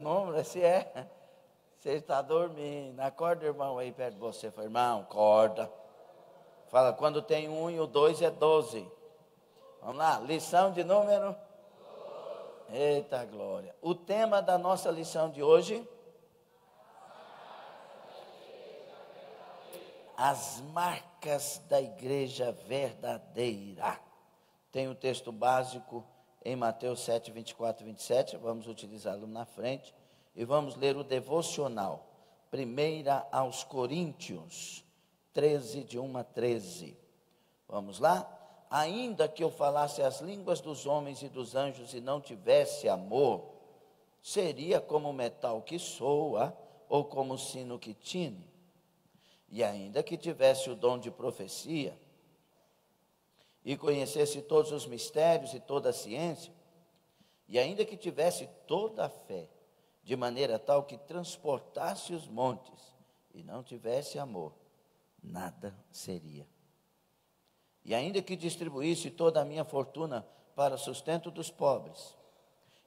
Número, se é. Você está dormindo. Acorda, irmão, aí perto de você. Fala, irmão, acorda. Fala, quando tem 1 e o 2 é 12. Vamos lá, lição de número? Eita glória. O tema da nossa lição de hoje? As marcas da igreja verdadeira. Tem o texto básico em Mateus 7, 24 e 27. Vamos utilizá-lo na frente. E vamos ler o devocional. 1 aos Coríntios 13, de 1 a 13. Vamos lá? Ainda que eu falasse as línguas dos homens e dos anjos e não tivesse amor, seria como metal que soa ou como sino que tine. E ainda que tivesse o dom de profecia e conhecesse todos os mistérios e toda a ciência, e ainda que tivesse toda a fé, de maneira tal que transportasse os montes e não tivesse amor, nada seria. E ainda que distribuísse toda a minha fortuna para o sustento dos pobres,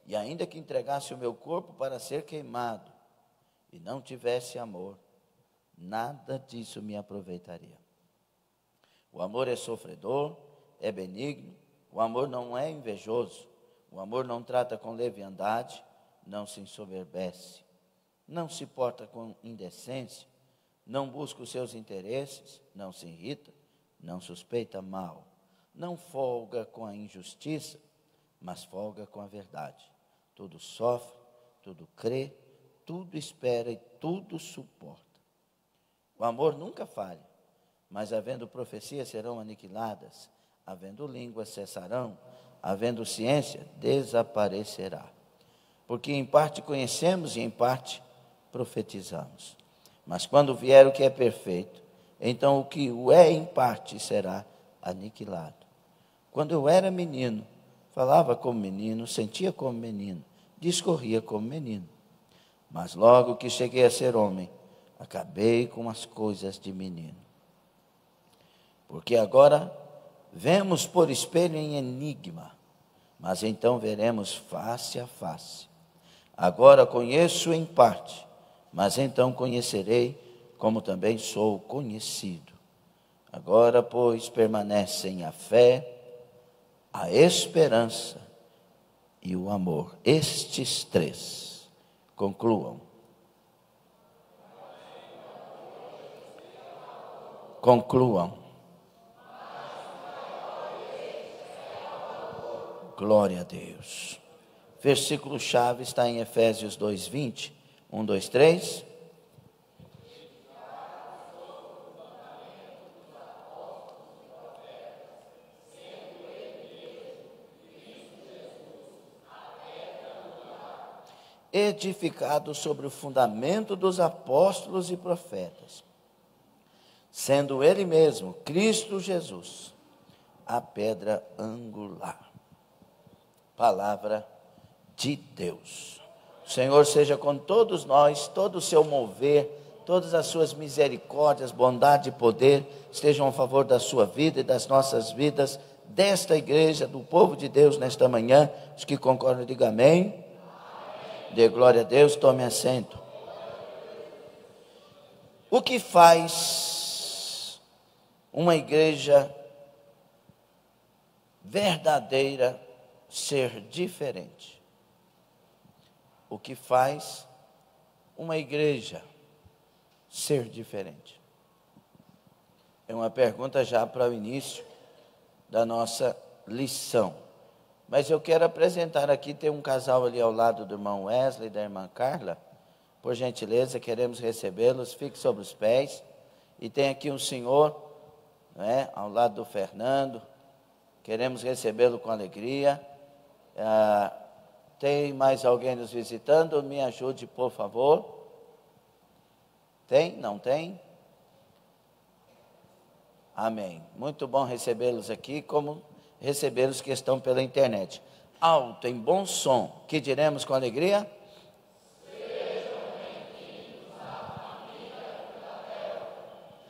e ainda que entregasse o meu corpo para ser queimado, e não tivesse amor, nada disso me aproveitaria. O amor é sofredor, é benigno, o amor não é invejoso, o amor não trata com leviandade, não se ensoberbece, não se porta com indecência, não busca os seus interesses, não se irrita, não suspeita mal, não folga com a injustiça, mas folga com a verdade. Tudo sofre, tudo crê, tudo espera e tudo suporta. O amor nunca falha, mas havendo profecias serão aniquiladas, havendo línguas cessarão, havendo ciência desaparecerá. Porque em parte conhecemos e em parte profetizamos. Mas quando vier o que é perfeito, então o que o é em parte será aniquilado. Quando eu era menino, falava como menino, sentia como menino, discorria como menino. Mas logo que cheguei a ser homem, acabei com as coisas de menino. Porque agora vemos por espelho em enigma, mas então veremos face a face. Agora conheço em parte, mas então conhecerei como também sou conhecido. Agora, pois, permanecem a fé, a esperança e o amor. Estes três. Concluam. Concluam. Glória a Deus. Versículo-chave está em Efésios 2:20. 1, 2, 3. Edificado sobre o fundamento dos apóstolos e profetas, sendo Ele mesmo, Cristo Jesus, a pedra angular. Palavra de Deus. O Senhor seja com todos nós, todo o seu mover, todas as suas misericórdias, bondade e poder estejam a favor da sua vida e das nossas vidas, desta igreja, do povo de Deus nesta manhã. Os que concordam, digam amém. Dê glória a Deus, tome assento. O que faz uma igreja verdadeira ser diferente? O que faz uma igreja ser diferente? É uma pergunta já para o início da nossa lição. Mas eu quero apresentar aqui, tem um casal ali ao lado do irmão Wesley e da irmã Carla. Por gentileza, queremos recebê-los, fique sobre os pés. E tem aqui um senhor, ao lado do Fernando. Queremos recebê-lo com alegria. Tem mais alguém nos visitando? Me ajude, por favor. Tem? Não tem? Amém. Muito bom recebê-los aqui, como recebê-los que estão pela internet. Alto, em bom som, que diremos com alegria? Sejam bem-vindos à família da terra.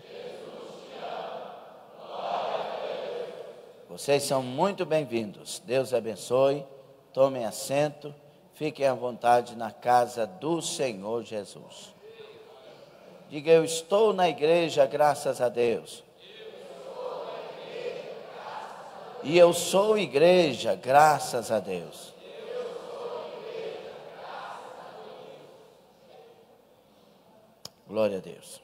Jesus te ama. Glória a Deus. Vocês são muito bem-vindos. Deus abençoe. Tomem assento. fiquem à vontade na casa do Senhor Jesus. Diga, eu estou na igreja, graças a Deus. E eu sou igreja, graças a Deus. Glória a Deus.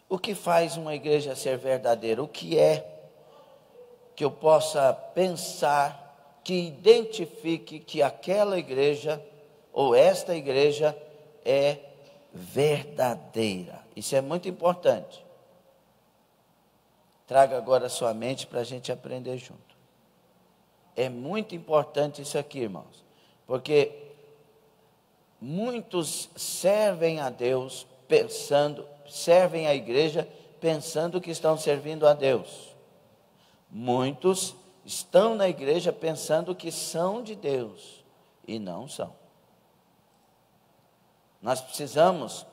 O que faz uma igreja ser verdadeira? O que é que eu possa pensar, que identifique que aquela igreja, ou esta igreja, é verdadeira? Isso é muito importante. Traga agora a sua mente para a gente aprender junto. É muito importante isso aqui, irmãos, porque muitos servem a Deus servem a igreja pensando que estão servindo a Deus. Muitos estão na igreja pensando que são de Deus e não são. Nós precisamos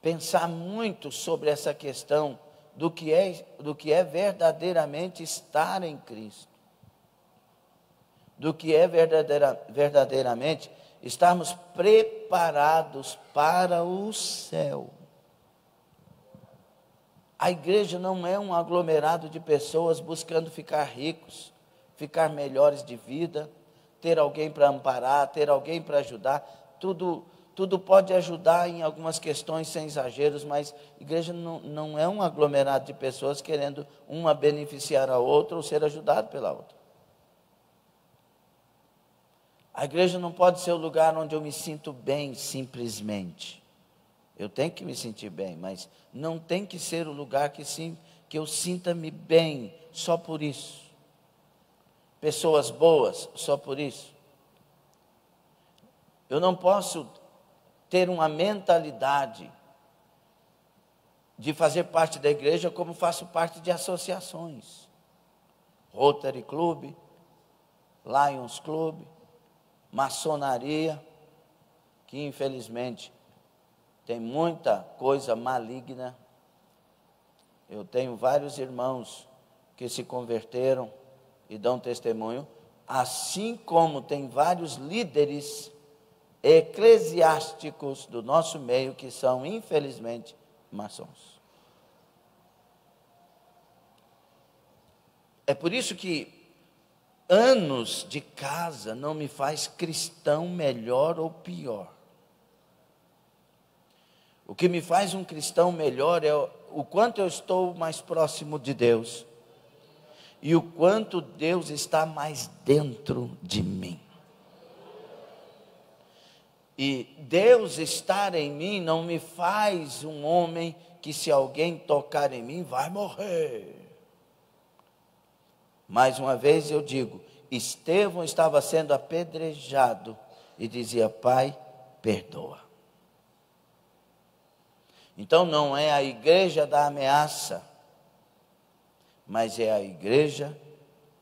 pensar muito sobre essa questão do que é verdadeiramente estar em Cristo, do que é verdadeiramente estarmos preparados para o céu. A igreja não é um aglomerado de pessoas buscando ficar ricos, ficar melhores de vida, ter alguém para amparar, ter alguém para ajudar. Tudo pode ajudar em algumas questões sem exageros, mas a igreja não é um aglomerado de pessoas querendo uma beneficiar a outra ou ser ajudado pela outra. A igreja não pode ser o lugar onde eu me sinto bem simplesmente. Eu tenho que me sentir bem, mas não tem que ser o lugar que eu sinta-me bem só por isso. Pessoas boas só por isso. Eu não posso ter uma mentalidade de fazer parte da igreja como faço parte de associações. Rotary Club, Lions Club, maçonaria, que infelizmente tem muita coisa maligna. Eu tenho vários irmãos que se converteram e dão testemunho, assim como tem vários líderes eclesiásticos do nosso meio que são, infelizmente, maçons. É por isso que anos de casa não me faz cristão melhor ou pior. O que me faz um cristão melhor é o quanto eu estou mais próximo de Deus e o quanto Deus está mais dentro de mim. E Deus estar em mim não me faz um homem que, se alguém tocar em mim, vai morrer. Mais uma vez eu digo, Estevão estava sendo apedrejado e dizia: Pai, perdoa. Então não é a igreja da ameaça, mas é a igreja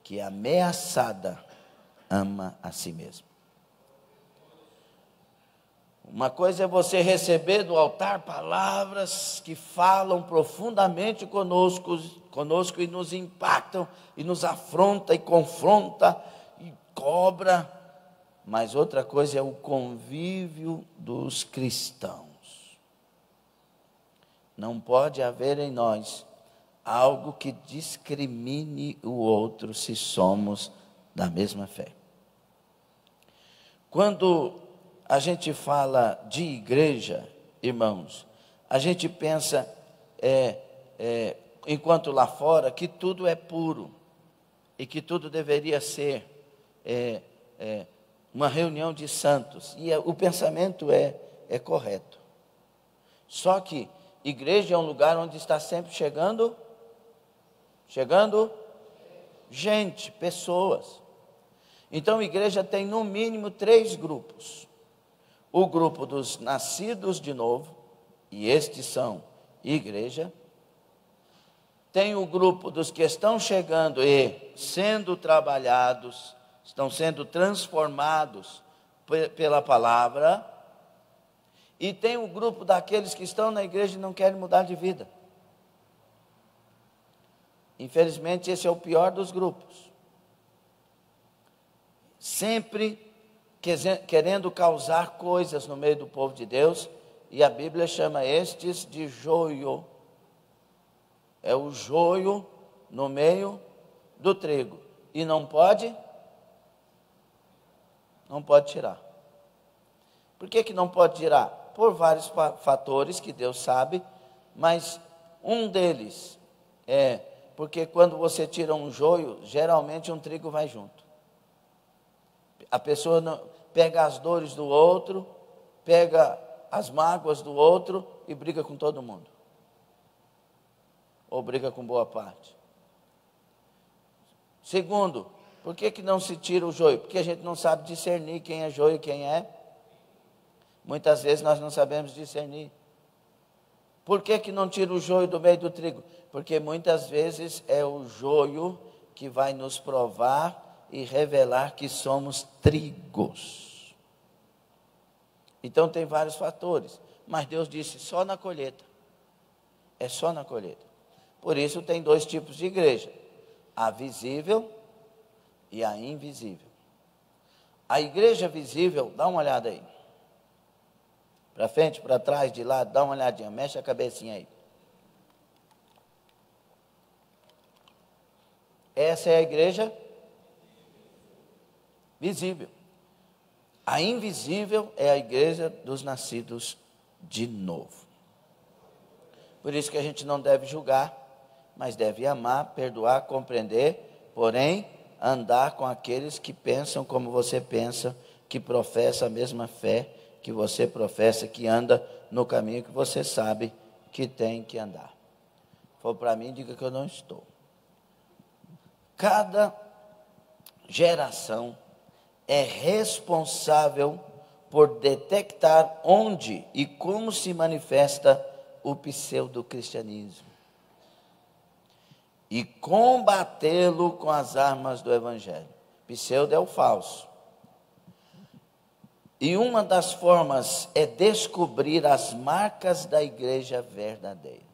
que, ameaçada, ama a si mesma. Uma coisa é você receber do altar palavras que falam profundamente conosco e nos impactam, e nos afronta e confronta e cobra. Mas outra coisa é o convívio dos cristãos. Não pode haver em nós algo que discrimine o outro se somos da mesma fé. Quando a gente fala de igreja, irmãos, a gente pensa, enquanto lá fora, que tudo é puro e que tudo deveria ser uma reunião de santos. E o pensamento é correto. Só que igreja é um lugar onde está sempre chegando gente, pessoas. Então, a igreja tem no mínimo 3 grupos. O grupo dos nascidos de novo, e estes são igreja. Tem o grupo dos que estão chegando e sendo trabalhados, estão sendo transformados pela palavra. E tem o grupo daqueles que estão na igreja e não querem mudar de vida. Infelizmente, esse é o pior dos grupos. Sempre querendo causar coisas no meio do povo de Deus, e a Bíblia chama estes de joio. É o joio no meio do trigo. E não pode tirar. Por que não pode tirar? Por vários fatores que Deus sabe, mas um deles é porque quando você tira um joio, geralmente um trigo vai junto. A pessoa pega as dores do outro, pega as mágoas do outro e briga com todo mundo. Ou briga com boa parte. Segundo, por que não se tira o joio? Porque a gente não sabe discernir quem é joio e quem é. Muitas vezes nós não sabemos discernir. Por que não tira o joio do meio do trigo? Porque muitas vezes é o joio que vai nos provar e revelar que somos trigos. Então tem vários fatores. Mas Deus disse só na colheita. É só na colheita. Por isso tem dois tipos de igreja. A visível e a invisível. A igreja visível, dá uma olhada aí. Para frente, para trás, de lado, dá uma olhadinha, mexe a cabecinha aí. Essa é a igreja visível. A invisível é a igreja dos nascidos de novo. Por isso que a gente não deve julgar, mas deve amar, perdoar, compreender, porém, andar com aqueles que pensam como você pensa, que professam a mesma fé que você professa, que anda no caminho que você sabe que tem que andar. Se for para mim, diga que eu não estou. Cada geração é responsável por detectar onde e como se manifesta o pseudo-cristianismo e combatê-lo com as armas do evangelho. Pseudo é o falso. E uma das formas é descobrir as marcas da igreja verdadeira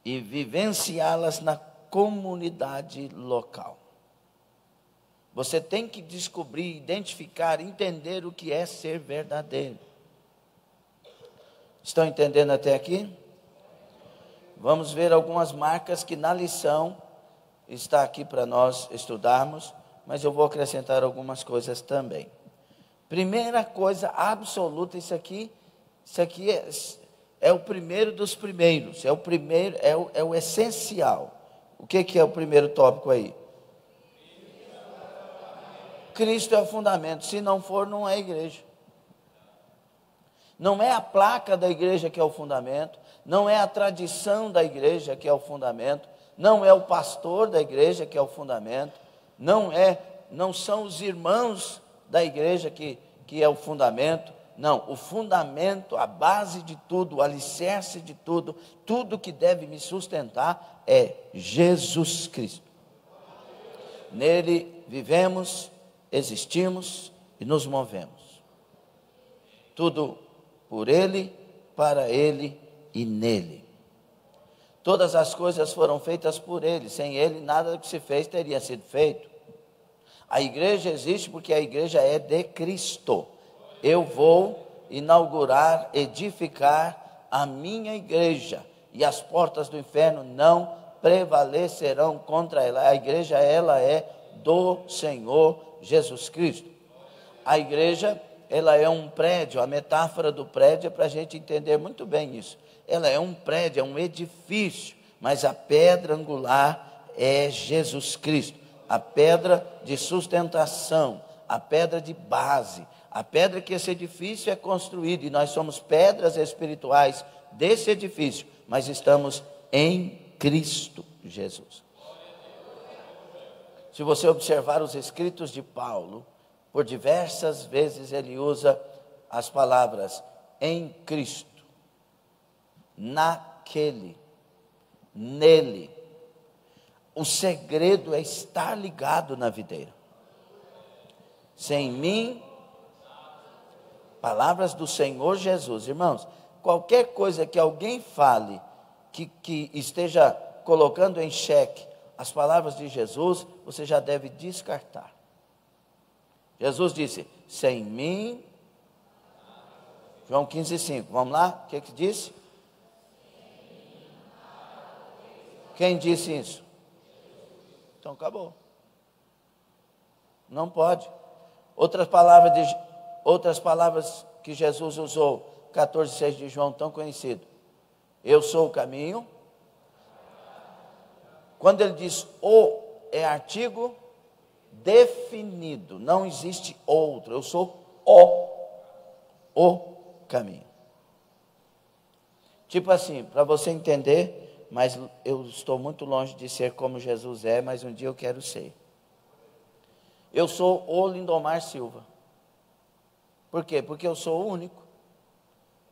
e vivenciá-las na comunidade local. Você tem que descobrir, identificar, entender o que é ser verdadeiro. Estão entendendo até aqui? Vamos ver algumas marcas que na lição está aqui para nós estudarmos, mas eu vou acrescentar algumas coisas também. Primeira coisa absoluta, isso aqui é o primeiro dos primeiros, é o primeiro, é o essencial. O que é o primeiro tópico aí? Cristo é o fundamento, se não for, não é igreja. Não é a placa da igreja que é o fundamento, não é a tradição da igreja que é o fundamento, não é o pastor da igreja que é o fundamento, não são os irmãos da igreja que é o fundamento. Não, o fundamento, a base de tudo, o alicerce de tudo, tudo que deve me sustentar é Jesus Cristo. Nele vivemos, existimos e nos movemos. Tudo por Ele, para Ele e nele. Todas as coisas foram feitas por Ele, sem Ele nada do que se fez teria sido feito. A igreja existe porque a igreja é de Cristo. Eu vou inaugurar, edificar a minha igreja, e as portas do inferno não prevalecerão contra ela. A igreja, ela é do Senhor Jesus Cristo. A igreja, ela é um prédio, a metáfora do prédio é para a gente entender muito bem isso. Ela é um prédio, é um edifício, mas a pedra angular é Jesus Cristo. A pedra de sustentação, a pedra de base, a pedra que esse edifício é construído, e nós somos pedras espirituais desse edifício, mas estamos em Cristo Jesus. Se você observar os escritos de Paulo, por diversas vezes ele usa as palavras em Cristo, naquele, nele. O segredo é estar ligado na videira. Sem mim, palavras do Senhor Jesus. Irmãos, qualquer coisa que alguém fale que esteja colocando em xeque as palavras de Jesus, você já deve descartar. Jesus disse, sem mim, João 15:5, vamos lá, o que disse? Quem disse isso? Então acabou. Não pode. Outras palavras que Jesus usou, 14:6 de João, tão conhecido. Eu sou o caminho. Quando ele diz o, é artigo definido, não existe outro. Eu sou o caminho. Tipo assim, para você entender, mas eu estou muito longe de ser como Jesus é, mas um dia eu quero ser. Eu sou o Lindomar Silva. Por quê? Porque eu sou o único.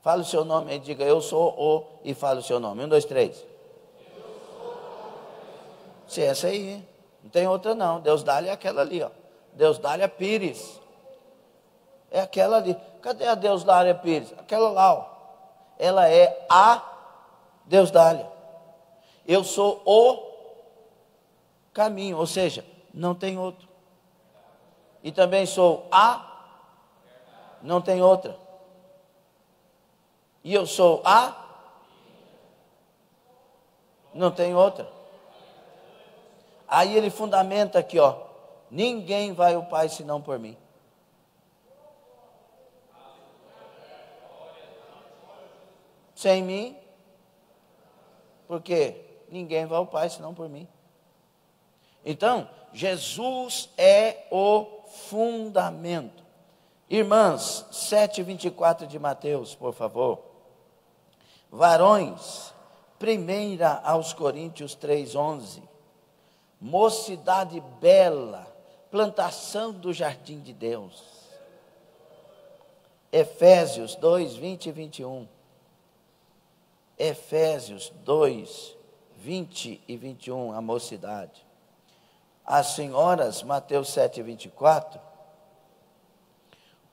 Fala o seu nome e diga, eu sou o, e fala o seu nome. 1, 2, 3. Se essa aí, não tem outra não. Deus dá-lhe é aquela ali, ó. Deus dá-lhe a Pires. É aquela ali. Cadê a Deus dá-lhe Pires? Aquela lá, ó. Ela é a Deus dá-lhe. Eu sou o caminho, ou seja, não tem outro. E também sou a, não tem outra. E eu sou a, não tem outra. Aí ele fundamenta aqui, ó. Ninguém vai ao Pai senão por mim. Sem mim, porque ninguém vai ao Pai senão por mim. Então, Jesus é o fundamento. Irmãs, 7:24 de Mateus, por favor. Varões, 1 aos Coríntios 3:11. Mocidade bela, plantação do jardim de Deus. Efésios 2:20 e 21. Efésios 2:20 e 21, a mocidade. As senhoras, Mateus 7:24.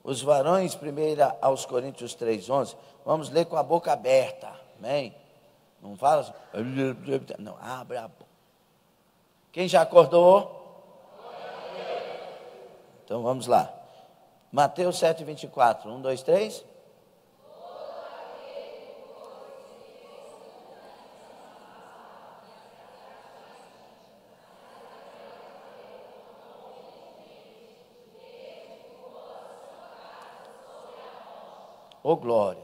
Os varões, 1 aos Coríntios 3:11. Vamos ler com a boca aberta, amém? Não fala assim, não, abre a boca. Quem já acordou? Então vamos lá. Mateus 7:24, 1, 2, 3. Ô glória.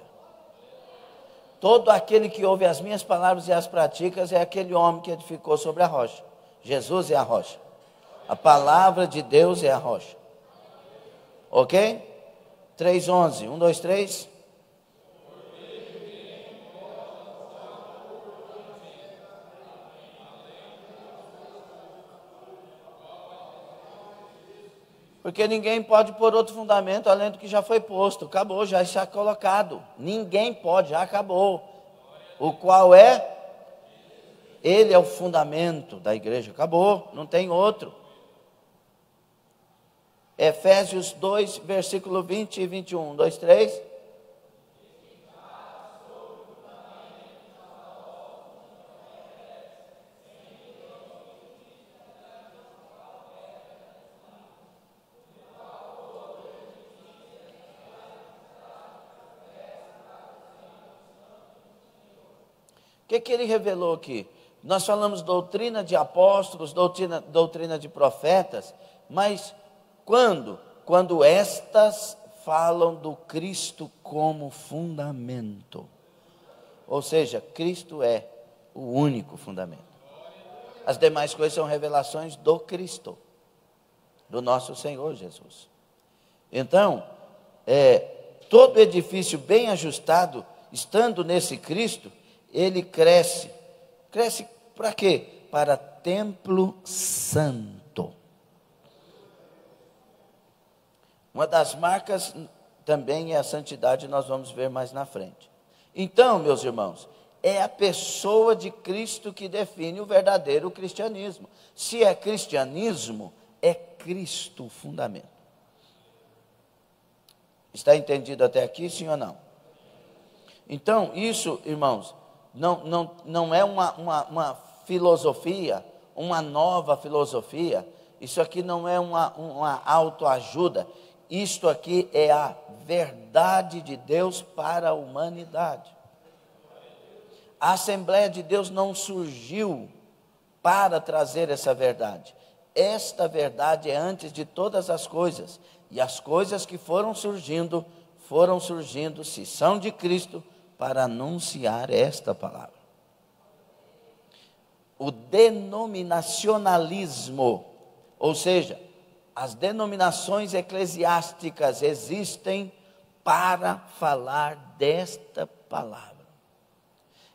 Todo aquele que ouve as minhas palavras e as pratica é aquele homem que edificou sobre a rocha. Jesus é a rocha. A palavra de Deus é a rocha. Ok? 3:11. 1, 2, 3. Porque ninguém pode pôr outro fundamento além do que já foi posto. Acabou, já está colocado. Ninguém pode, já acabou. O qual é? Ele é o fundamento da igreja. Acabou, não tem outro. Efésios 2, versículo 20 e 21. 1, 2, 3. O que ele revelou aqui? Nós falamos doutrina de apóstolos, doutrina de profetas, mas quando? Quando estas falam do Cristo como fundamento. Ou seja, Cristo é o único fundamento. As demais coisas são revelações do Cristo, do nosso Senhor Jesus. Então, todo edifício bem ajustado, estando nesse Cristo, ele cresce. Cresce para quê? Para templo santo. Uma das marcas também é a santidade, nós vamos ver mais na frente. Então, meus irmãos, é a pessoa de Cristo que define o verdadeiro cristianismo. Se é cristianismo, é Cristo o fundamento. Está entendido até aqui, sim ou não? Então, isso, irmãos, não é uma filosofia, uma nova filosofia, Isso aqui não é uma autoajuda. Isto aqui é a verdade de Deus para a humanidade. A Assembleia de Deus não surgiu para trazer essa verdade. Esta verdade é antes de todas as coisas. E as coisas que foram surgindo, se são de Cristo, para anunciar esta palavra. O denominacionalismo, ou seja, as denominações eclesiásticas existem para falar desta palavra.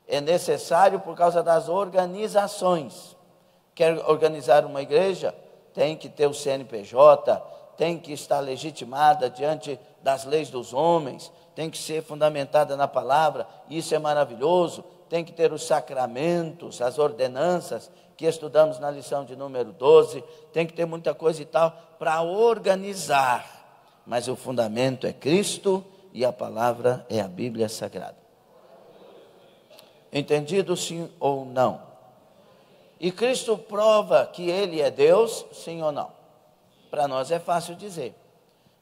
É necessário por causa das organizações. Quer organizar uma igreja? Tem que ter o CNPJ, tem que estar legitimada diante das leis dos homens, tem que ser fundamentada na palavra, isso é maravilhoso. Tem que ter os sacramentos, as ordenanças, que estudamos na lição de número 12, tem que ter muita coisa e tal, para organizar. Mas o fundamento é Cristo e a palavra é a Bíblia Sagrada. Entendido sim ou não? E Cristo prova que Ele é Deus, sim ou não? Para nós é fácil dizer,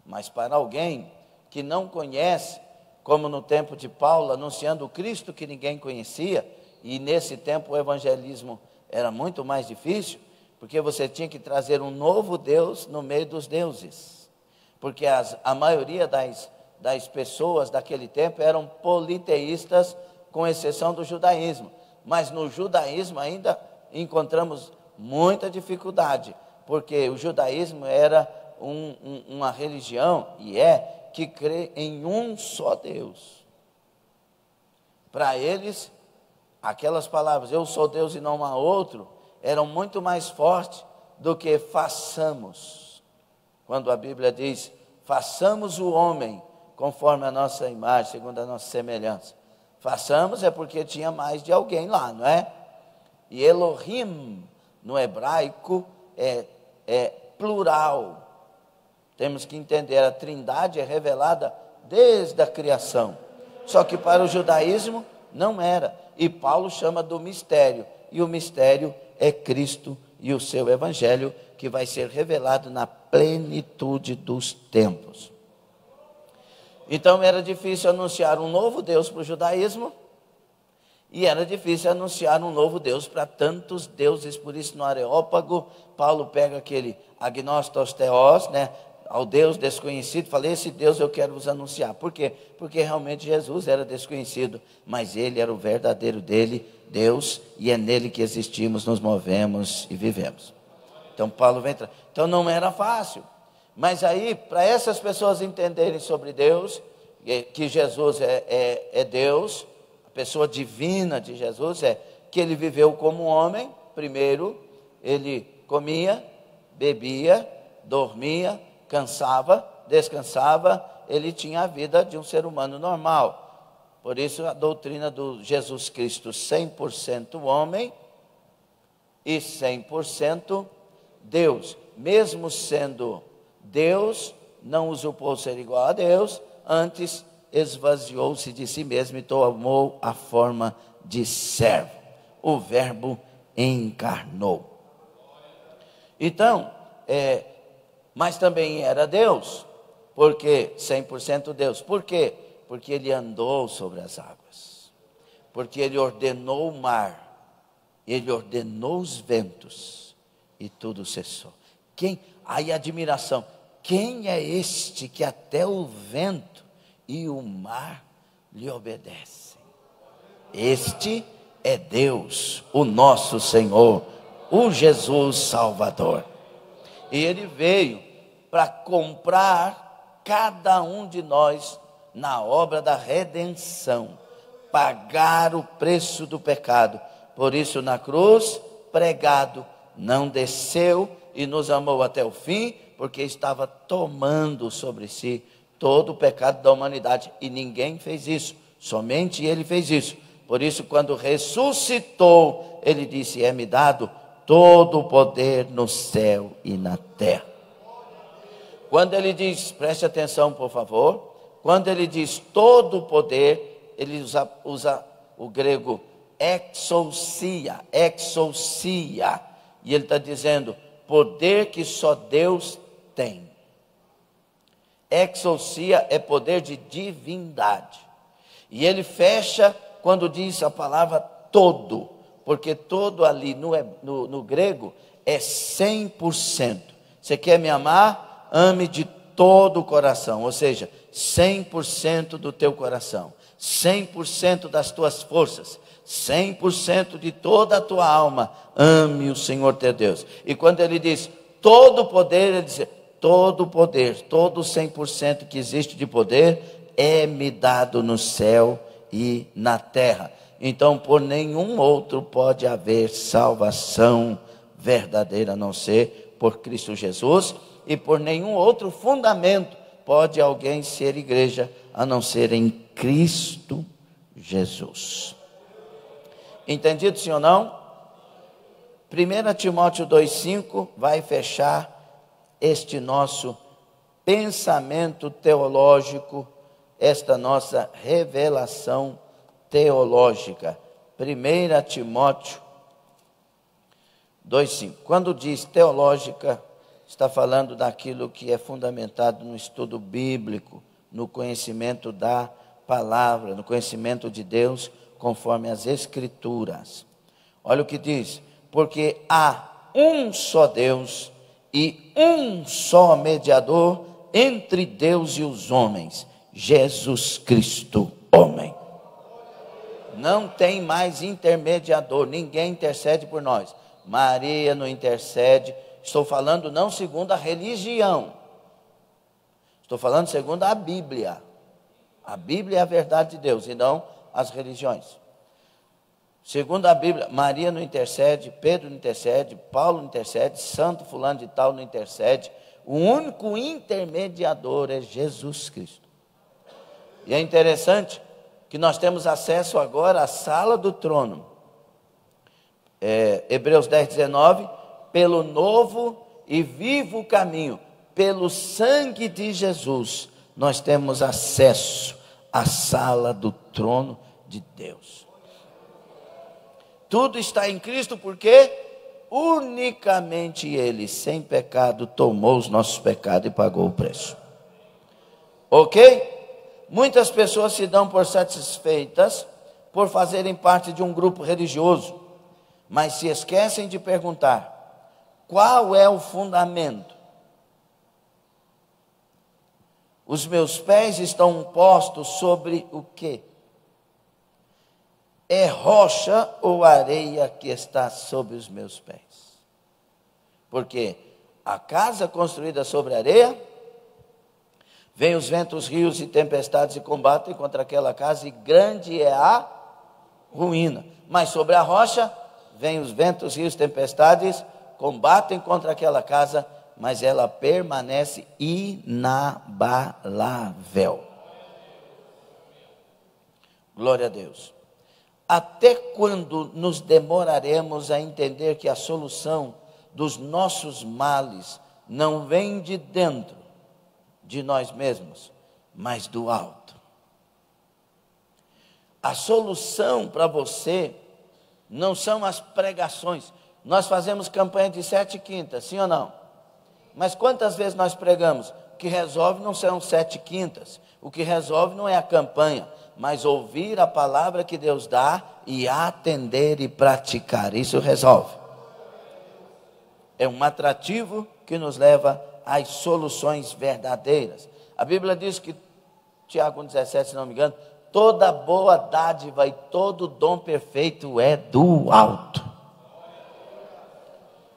mas para alguém que não conhece, como no tempo de Paulo, anunciando o Cristo que ninguém conhecia, e nesse tempo o evangelismo era muito mais difícil, porque você tinha que trazer um novo Deus no meio dos deuses, porque a maioria das pessoas daquele tempo eram politeístas, com exceção do judaísmo, mas no judaísmo ainda encontramos muita dificuldade, porque o judaísmo era uma religião, e que crê em um só Deus. Para eles, aquelas palavras, eu sou Deus e não há outro, eram muito mais fortes do que façamos. Quando a Bíblia diz, façamos o homem conforme a nossa imagem, segundo a nossa semelhança. Façamos é porque tinha mais de alguém lá, não é? E Elohim, no hebraico, é plural. Temos que entender, a trindade é revelada desde a criação. Só que para o judaísmo não era. E Paulo chama do mistério. E o mistério é Cristo e o seu evangelho, que vai ser revelado na plenitude dos tempos. Então era difícil anunciar um novo Deus para o judaísmo, e era difícil anunciar um novo Deus para tantos deuses. Por isso no Areópago, Paulo pega aquele agnostos theos, né, ao Deus desconhecido, fala, esse Deus eu quero vos anunciar. Por quê? Porque realmente Jesus era desconhecido, mas Ele era o verdadeiro dele, Deus, e é nele que existimos, nos movemos e vivemos. Então Paulo vem, então não era fácil. Mas aí, para essas pessoas entenderem sobre Deus, que Jesus é Deus, a pessoa divina de Jesus que Ele viveu como homem. Primeiro, Ele comia, bebia, dormia, cansava, descansava, Ele tinha a vida de um ser humano normal. Por isso a doutrina do Jesus Cristo 100% homem e 100% Deus. Mesmo sendo Deus, não usurpou ser igual a Deus, antes esvaziou-se de si mesmo e tomou a forma de servo. O Verbo encarnou. Então, mas também era Deus, porque 100% Deus. Por quê? Porque Ele andou sobre as águas, porque Ele ordenou o mar, Ele ordenou os ventos, e tudo cessou. Aí admiração, quem é este que até o vento e o mar lhe obedecem? Este é Deus, o nosso Senhor, o Jesus Salvador. E Ele veio para comprar cada um de nós na obra da redenção, pagar o preço do pecado. Por isso na cruz, pregado, não desceu e nos amou até o fim, porque estava tomando sobre si todo o pecado da humanidade, e ninguém fez isso, somente Ele fez isso. Por isso, quando ressuscitou, Ele disse, é-me dado todo o poder no céu e na terra. Quando Ele diz, preste atenção por favor, quando Ele diz todo o poder, Ele usa o grego exousia, e Ele está dizendo, poder que só Deus tem. Exousia é poder de divindade. E ele fecha quando diz a palavra todo, porque todo ali no grego é 100%. Você quer me amar? Ame de todo o coração, ou seja, 100% do teu coração, 100% das tuas forças, 100% de toda a tua alma, ame o Senhor teu Deus. E quando ele diz todo o poder, ele diz todo o poder, todo o 100% que existe de poder é-me dado no céu e na terra. Então, por nenhum outro pode haver salvação verdadeira, a não ser por Cristo Jesus, e por nenhum outro fundamento pode alguém ser igreja, a não ser em Cristo Jesus. Entendido, sim ou não? 1 Timóteo 2,5 vai fechar este nosso pensamento teológico, esta nossa revelação teológica. 1 Timóteo 2,5. Quando diz teológica, está falando daquilo que é fundamentado no estudo bíblico, no conhecimento da palavra, no conhecimento de Deus, conforme as Escrituras. Olha o que diz: porque há um só Deus e um só mediador entre Deus e os homens, Jesus Cristo, homem. Não tem mais intermediador, ninguém intercede por nós. Maria não intercede. Estou falando não segundo a religião, estou falando segundo a Bíblia. A Bíblia é a verdade de Deus e não as religiões. Segundo a Bíblia, Maria não intercede, Pedro não intercede, Paulo não intercede, santo fulano de tal não intercede. O único intermediador é Jesus Cristo. E é interessante que nós temos acesso agora à sala do trono. Hebreus 10:19, pelo novo e vivo caminho, pelo sangue de Jesus, nós temos acesso à sala do trono de Deus. Tudo está em Cristo, porque unicamente Ele, sem pecado, tomou os nossos pecados e pagou o preço. Ok? Muitas pessoas se dão por satisfeitas por fazerem parte de um grupo religioso, mas se esquecem de perguntar: qual é o fundamento? Os meus pés estão postos sobre o quê? É rocha ou areia que está sobre os meus pés? Porque a casa construída sobre areia, vem os ventos, rios e tempestades e combatem contra aquela casa, e grande é a ruína. Mas sobre a rocha, vem os ventos, rios, tempestades, combatem contra aquela casa, mas ela permanece inabalável. Glória a Deus. Até quando nos demoraremos a entender que a solução dos nossos males não vem de dentro de nós mesmos, mas do alto? A solução para você não são as pregações. Nós fazemos campanha de 7 quintas, sim ou não? Mas quantas vezes nós pregamos? O que resolve não são 7 quintas. O que resolve não é a campanha, mas ouvir a palavra que Deus dá e atender e praticar. Isso resolve. É um atrativo que nos leva às soluções verdadeiras. A Bíblia diz que, Tiago 1,17, se não me engano, toda boa dádiva e todo dom perfeito é do alto.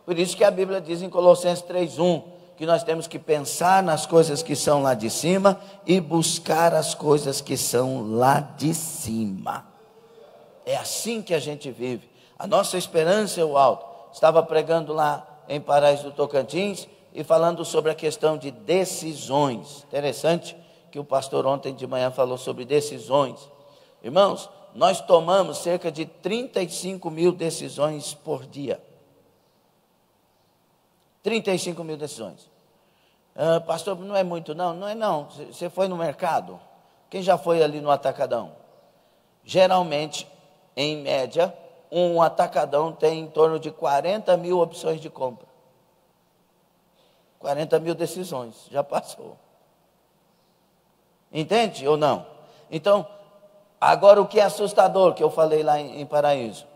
Por isso que a Bíblia diz em Colossenses 3:1, que nós temos que pensar nas coisas que são lá de cima e buscar as coisas que são lá de cima. É assim que a gente vive. A nossa esperança é o alto. Estava pregando lá em Paraíso do Tocantins e falando sobre a questão de decisões. Interessante que o pastor ontem de manhã falou sobre decisões. Irmãos, nós tomamos cerca de 35 mil decisões por dia. 35 mil decisões. Pastor, não é muito não? Não é não. Você foi no mercado? Quem já foi ali no atacadão? Geralmente, em média, um atacadão tem em torno de 40 mil opções de compra. 40 mil decisões, já passou. Entende ou não? Então, agora o que é assustador, que eu falei lá em Paraíso.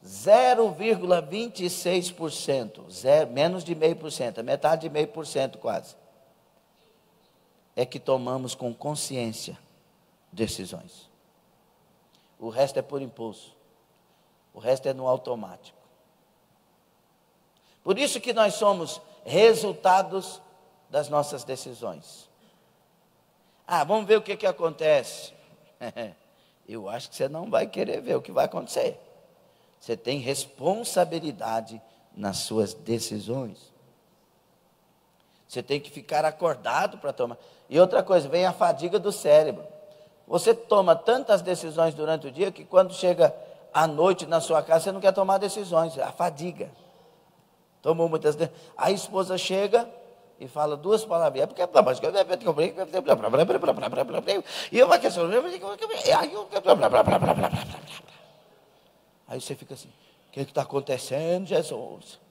0,26%, menos de 0,5%, metade de 0,5% quase, é que tomamos com consciência decisões. O resto é por impulso. O resto é no automático. Por isso que nós somos resultados das nossas decisões. Vamos ver o que acontece. Eu acho que você não vai querer ver o que vai acontecer. Você tem responsabilidade nas suas decisões. Você tem que ficar acordado para tomar. E outra coisa, vem a fadiga do cérebro. Você toma tantas decisões durante o dia que quando chega à noite na sua casa, você não quer tomar decisões. A fadiga. Tomou muitas decisões. A esposa chega e fala duas palavrinhas. Aí você fica assim, o que está acontecendo, Jesus?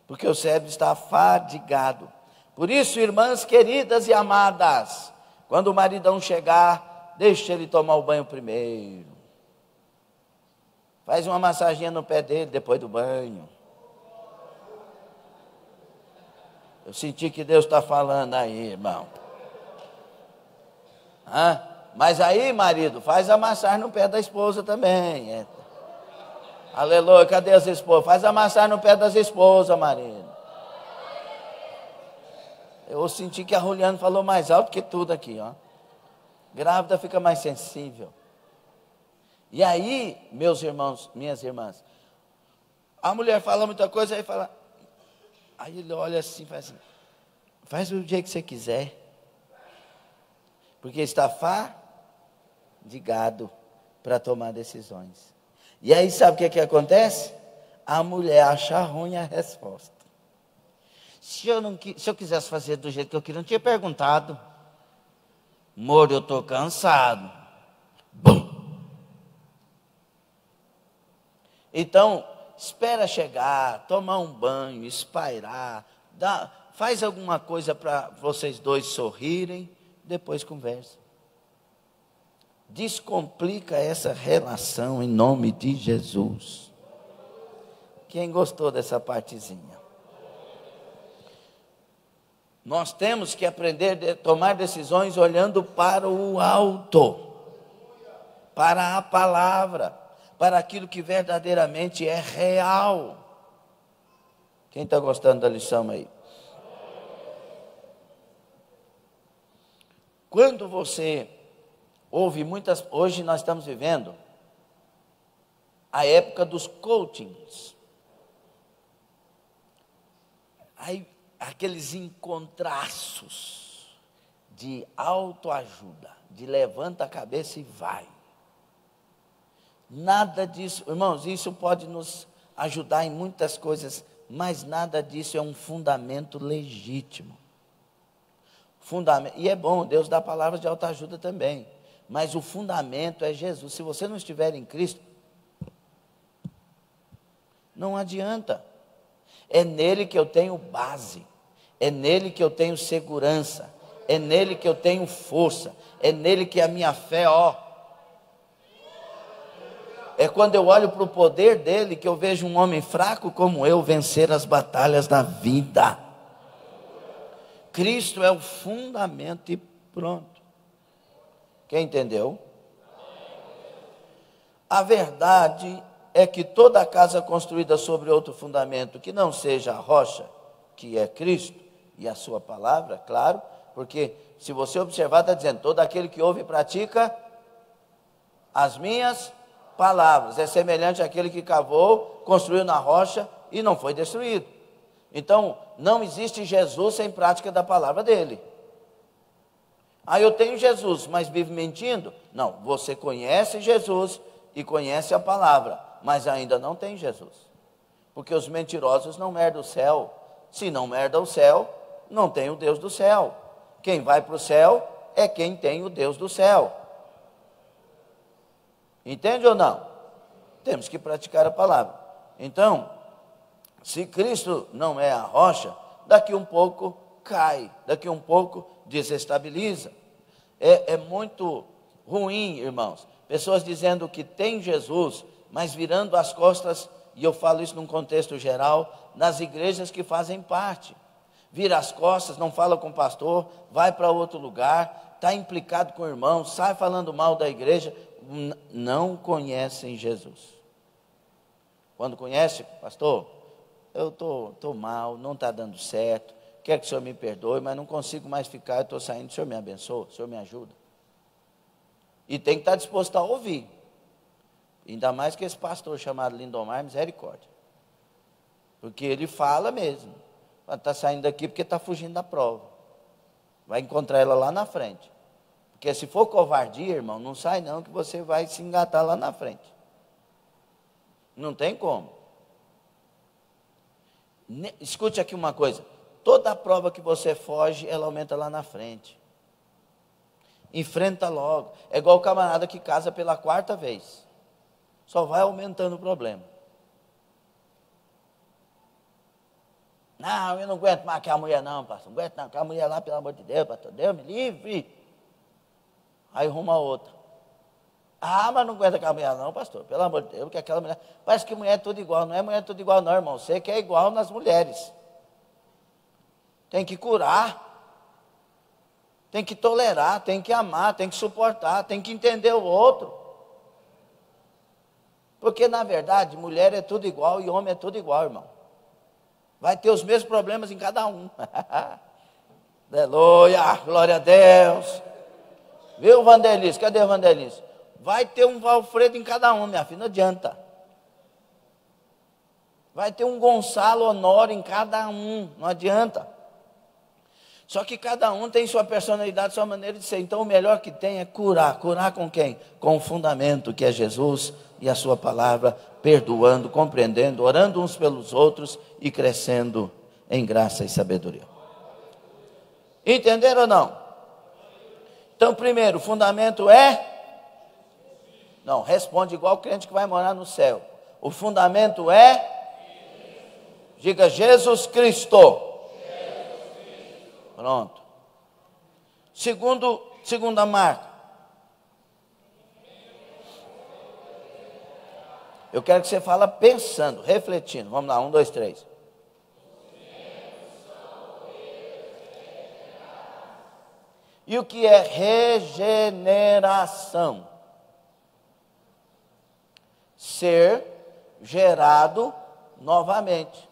Porque o cérebro está fadigado. Por isso, irmãs queridas e amadas, quando o maridão chegar, deixa ele tomar o banho primeiro. Faz uma massaginha no pé dele depois do banho. Eu senti que Deus está falando aí, irmão. Mas aí, marido, faz a massagem no pé da esposa também. Aleluia, cadê as esposas? Faz a massagem no pé das esposas, marido. Eu senti que a Juliana falou mais alto que tudo aqui, ó. Grávida fica mais sensível. E aí, meus irmãos, minhas irmãs, a mulher fala muita coisa, aí ele olha assim, faz assim, faz o dia que você quiser, porque está fadigado para tomar decisões. E aí sabe o que acontece? A mulher acha ruim a resposta. Se eu quisesse fazer do jeito que eu queria, não tinha perguntado. Amor, eu estou cansado. Bum. Então, espera chegar, tomar um banho, espairar, faz alguma coisa para vocês dois sorrirem, depois conversa. Descomplica essa relação em nome de Jesus. Quem gostou dessa partezinha? Nós temos que aprender a tomar decisões olhando para o alto, para a palavra, para aquilo que verdadeiramente é real. Quem está gostando da lição aí? Quando você ouve muitas... Hoje nós estamos vivendo a época dos coachings. Aí, aqueles encontraços de autoajuda, de levanta a cabeça e vai. Nada disso, irmãos, isso pode nos ajudar em muitas coisas, mas nada disso é um fundamento legítimo. E é bom, Deus dá palavras de autoajuda também, mas o fundamento é Jesus. Se você não estiver em Cristo, não adianta. É nele que eu tenho base, é nele que eu tenho segurança, é nele que eu tenho força, é nele que a minha fé, é quando eu olho para o poder dele que eu vejo um homem fraco como eu vencer as batalhas da vida. Cristo é o fundamento e pronto. Quem entendeu? A verdade é que toda casa construída sobre outro fundamento que não seja a rocha, que é Cristo e a sua palavra, claro, porque se você observar, está dizendo, todo aquele que ouve e pratica as minhas palavras, é semelhante àquele que cavou, construiu na rocha e não foi destruído. Então, não existe Jesus sem prática da palavra dele. Eu tenho Jesus, mas vive mentindo? Não, você conhece Jesus e conhece a palavra, mas ainda não tem Jesus. Porque os mentirosos não merdam o céu. Se não merda o céu, não tem o Deus do céu. Quem vai para o céu é quem tem o Deus do céu. Entende ou não? Temos que praticar a palavra. Então, se Cristo não é a rocha, daqui um pouco cai, daqui um pouco desestabiliza. É muito ruim, irmãos, pessoas dizendo que tem Jesus, mas virando as costas, e eu falo isso num contexto geral, nas igrejas que fazem parte. Vira as costas, não fala com o pastor, vai para outro lugar, está implicado com o irmão, sai falando mal da igreja, não conhecem Jesus. Quando conhece, pastor, eu estou mal, não está dando certo, quero que o senhor me perdoe, mas não consigo mais ficar, eu estou saindo, o senhor me abençoa, o senhor me ajuda. E tem que estar disposto a ouvir. Ainda mais que esse pastor chamado Lindomar, misericórdia. Porque ele fala mesmo. Está saindo daqui porque está fugindo da prova. Vai encontrar ela lá na frente. Porque se for covardia, irmão, não sai não, que você vai se engatar lá na frente. Não tem como. Escute aqui uma coisa. Toda prova que você foge, ela aumenta lá na frente. Enfrenta logo. É igual o camarada que casa pela 4ª vez. Só vai aumentando o problema. Não, eu não aguento mais aquela mulher não, pastor. Não aguento não, aquela mulher lá, pelo amor de Deus, pastor. Deus me livre. Aí arruma outra. Ah, mas não aguenta aquela mulher não, pastor. Pelo amor de Deus, porque aquela mulher... Parece que mulher é tudo igual. Não é mulher tudo igual não, irmão. Você que é igual nas mulheres. Tem que curar. Tem que tolerar, tem que amar, tem que suportar, tem que entender o outro. Porque, na verdade, mulher é tudo igual e homem é tudo igual, irmão. Vai ter os mesmos problemas em cada um. Aleluia, glória a Deus. Viu, Vandelis? Cadê o Vandelis? Vai ter um Valfredo em cada um, minha filha, não adianta. Vai ter um Gonçalo Honório em cada um, não adianta. Só que cada um tem sua personalidade, sua maneira de ser. Então o melhor que tem é curar. Curar com quem? Com o fundamento que é Jesus e a sua palavra, perdoando, compreendendo, orando uns pelos outros e crescendo em graça e sabedoria. Entenderam ou não? Então primeiro, o fundamento é? Não, responde igual o crente que vai morar no céu. O fundamento é? Diga Jesus Cristo. Pronto. Segunda marca. Eu quero que você fale pensando, refletindo. Vamos lá, 1, 2, 3. E o que é regeneração? Ser gerado novamente.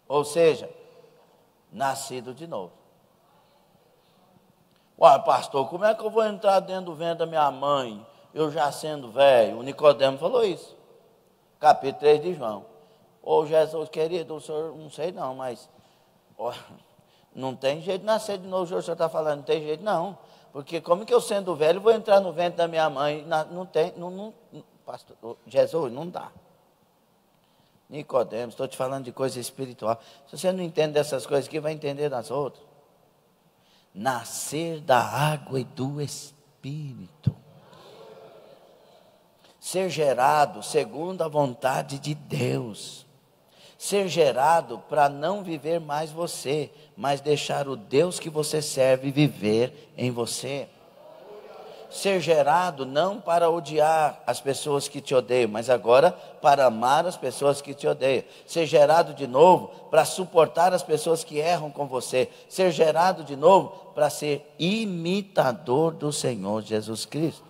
Ou seja, nascido de novo. Ué, pastor, como é que eu vou entrar dentro do ventre da minha mãe, eu já sendo velho? O Nicodemo falou isso. Capítulo 3 de João. Ô Jesus querido, o senhor, não sei não, mas ó, não tem jeito de nascer de novo, o senhor está falando, não tem jeito não. Porque como que eu sendo velho vou entrar no ventre da minha mãe? Não tem, pastor, Jesus, não dá. Nicodemo, estou te falando de coisa espiritual. Se você não entende dessas coisas aqui, vai entender das outras. Nascer da água e do Espírito. Ser gerado segundo a vontade de Deus. Ser gerado para não viver mais você, mas deixar o Deus que você serve viver em você. Ser gerado não para odiar as pessoas que te odeiam, mas agora para amar as pessoas que te odeiam. Ser gerado de novo para suportar as pessoas que erram com você. Ser gerado de novo para ser imitador do Senhor Jesus Cristo.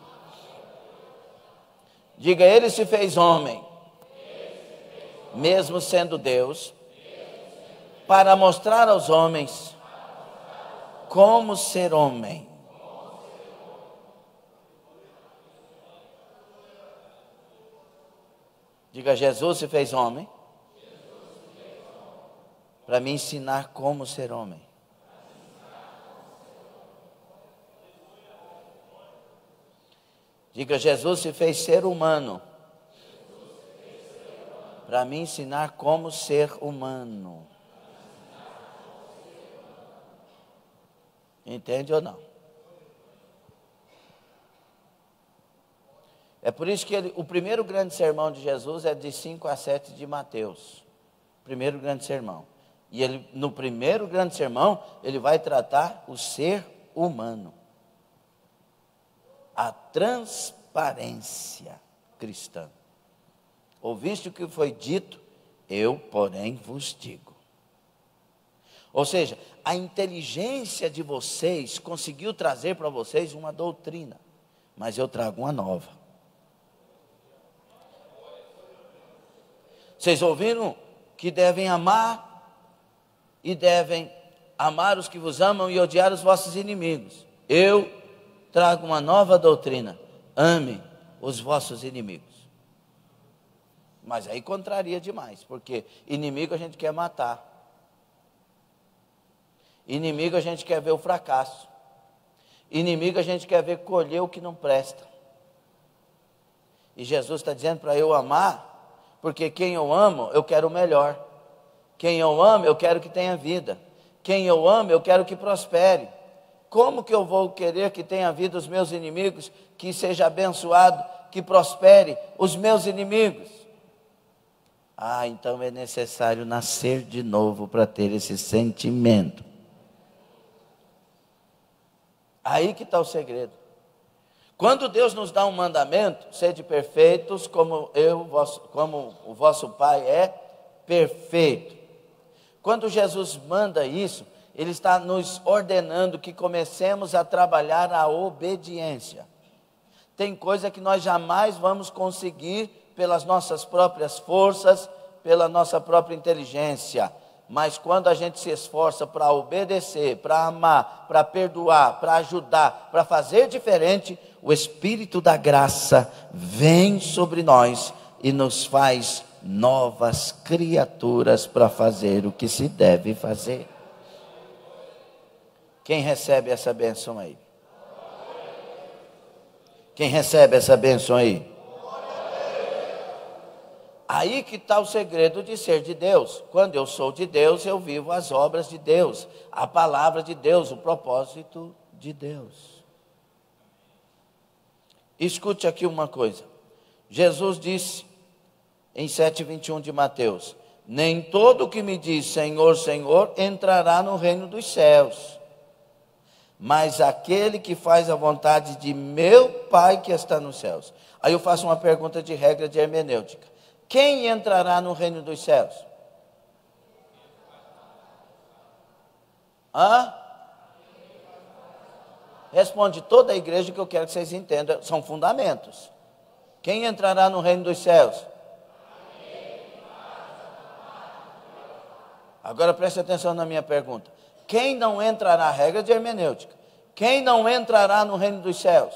Diga, ele se fez homem, mesmo sendo Deus, para mostrar aos homens como ser homem. Diga, Jesus se fez homem para me ensinar como ser homem. Diga, Jesus se fez ser humano para me ensinar como ser humano. Entende ou não? É por isso que o primeiro grande sermão de Jesus é de 5 a 7 de Mateus. primeiro grande sermão. E ele, no primeiro grande sermão, ele vai tratar o ser humano. A transparência cristã. Ouviste o que foi dito, eu, porém, vos digo. Ou seja, a inteligência de vocês conseguiu trazer para vocês uma doutrina, mas eu trago uma nova. Vocês ouviram que devem amar e devem amar os que vos amam e odiar os vossos inimigos. Eu trago uma nova doutrina: ame os vossos inimigos. Mas aí contraria demais, porque inimigo a gente quer matar. Inimigo a gente quer ver o fracasso. Inimigo a gente quer ver colher o que não presta. E Jesus está dizendo para eu amar, porque quem eu amo, eu quero o melhor. Quem eu amo, eu quero que tenha vida. Quem eu amo, eu quero que prospere. Como que eu vou querer que tenha vida os meus inimigos, que seja abençoado, que prospere os meus inimigos? Ah, então é necessário nascer de novo para ter esse sentimento. Aí que está o segredo. Quando Deus nos dá um mandamento, sede perfeitos como como o vosso Pai é perfeito. Quando Jesus manda isso, Ele está nos ordenando que comecemos a trabalhar a obediência. Tem coisa que nós jamais vamos conseguir pelas nossas próprias forças, pela nossa própria inteligência. Mas quando a gente se esforça para obedecer, para amar, para perdoar, para ajudar, para fazer diferente, o Espírito da graça vem sobre nós e nos faz novas criaturas para fazer o que se deve fazer. Quem recebe essa bênção aí? Quem recebe essa bênção aí? Aí que está o segredo de ser de Deus. Quando eu sou de Deus, eu vivo as obras de Deus, a palavra de Deus, o propósito de Deus. Escute aqui uma coisa. Jesus disse em 7,21 de Mateus: nem todo que me diz Senhor, Senhor, entrará no reino dos céus, mas aquele que faz a vontade de meu Pai que está nos céus. Aí eu faço uma pergunta de regra de hermenêutica. Quem entrará no reino dos céus? Responde toda a igreja, que eu quero que vocês entendam, são fundamentos. Quem entrará no reino dos céus? Agora preste atenção na minha pergunta. Quem não entrará, regra de hermenêutica, quem não entrará no reino dos céus?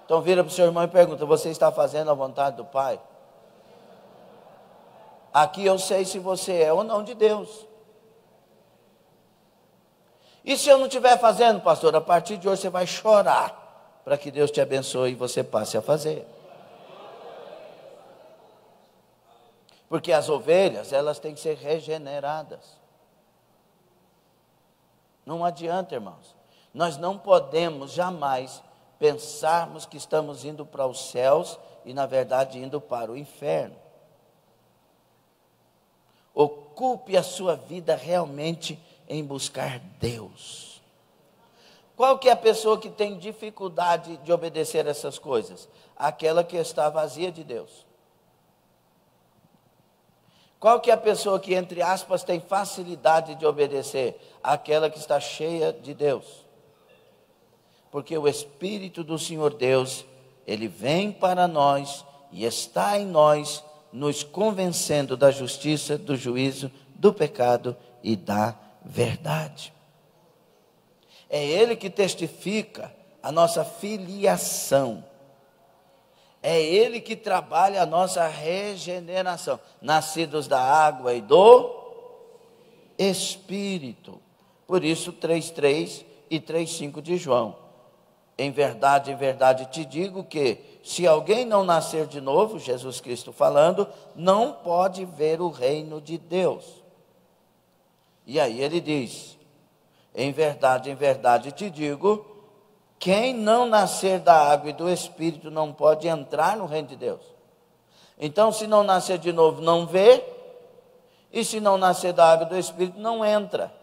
Então vira para o seu irmão e pergunta: você está fazendo a vontade do Pai? Aqui eu sei se você é ou não de Deus. E se eu não estiver fazendo, pastor, a partir de hoje você vai chorar para que Deus te abençoe e você passe a fazer. Porque as ovelhas, elas têm que ser regeneradas. Não adianta, irmãos. Nós não podemos jamais pensarmos que estamos indo para os céus e, na verdade, indo para o inferno. Ocupe a sua vida realmente em buscar Deus. Qual que é a pessoa que tem dificuldade de obedecer essas coisas? Aquela que está vazia de Deus. Qual que é a pessoa que, entre aspas, tem facilidade de obedecer? Aquela que está cheia de Deus. Porque o Espírito do Senhor Deus, Ele vem para nós e está em nós, nos convencendo da justiça, do juízo, do pecado e da verdade. É Ele que testifica a nossa filiação. É Ele que trabalha a nossa regeneração. Nascidos da água e do Espírito. Por isso 3,3 e 3,5 de João. Em verdade te digo que, se alguém não nascer de novo, Jesus Cristo falando, não pode ver o reino de Deus. E aí ele diz: em verdade te digo, quem não nascer da água e do Espírito não pode entrar no reino de Deus. Então, se não nascer de novo, não vê. E se não nascer da água do Espírito, não entra.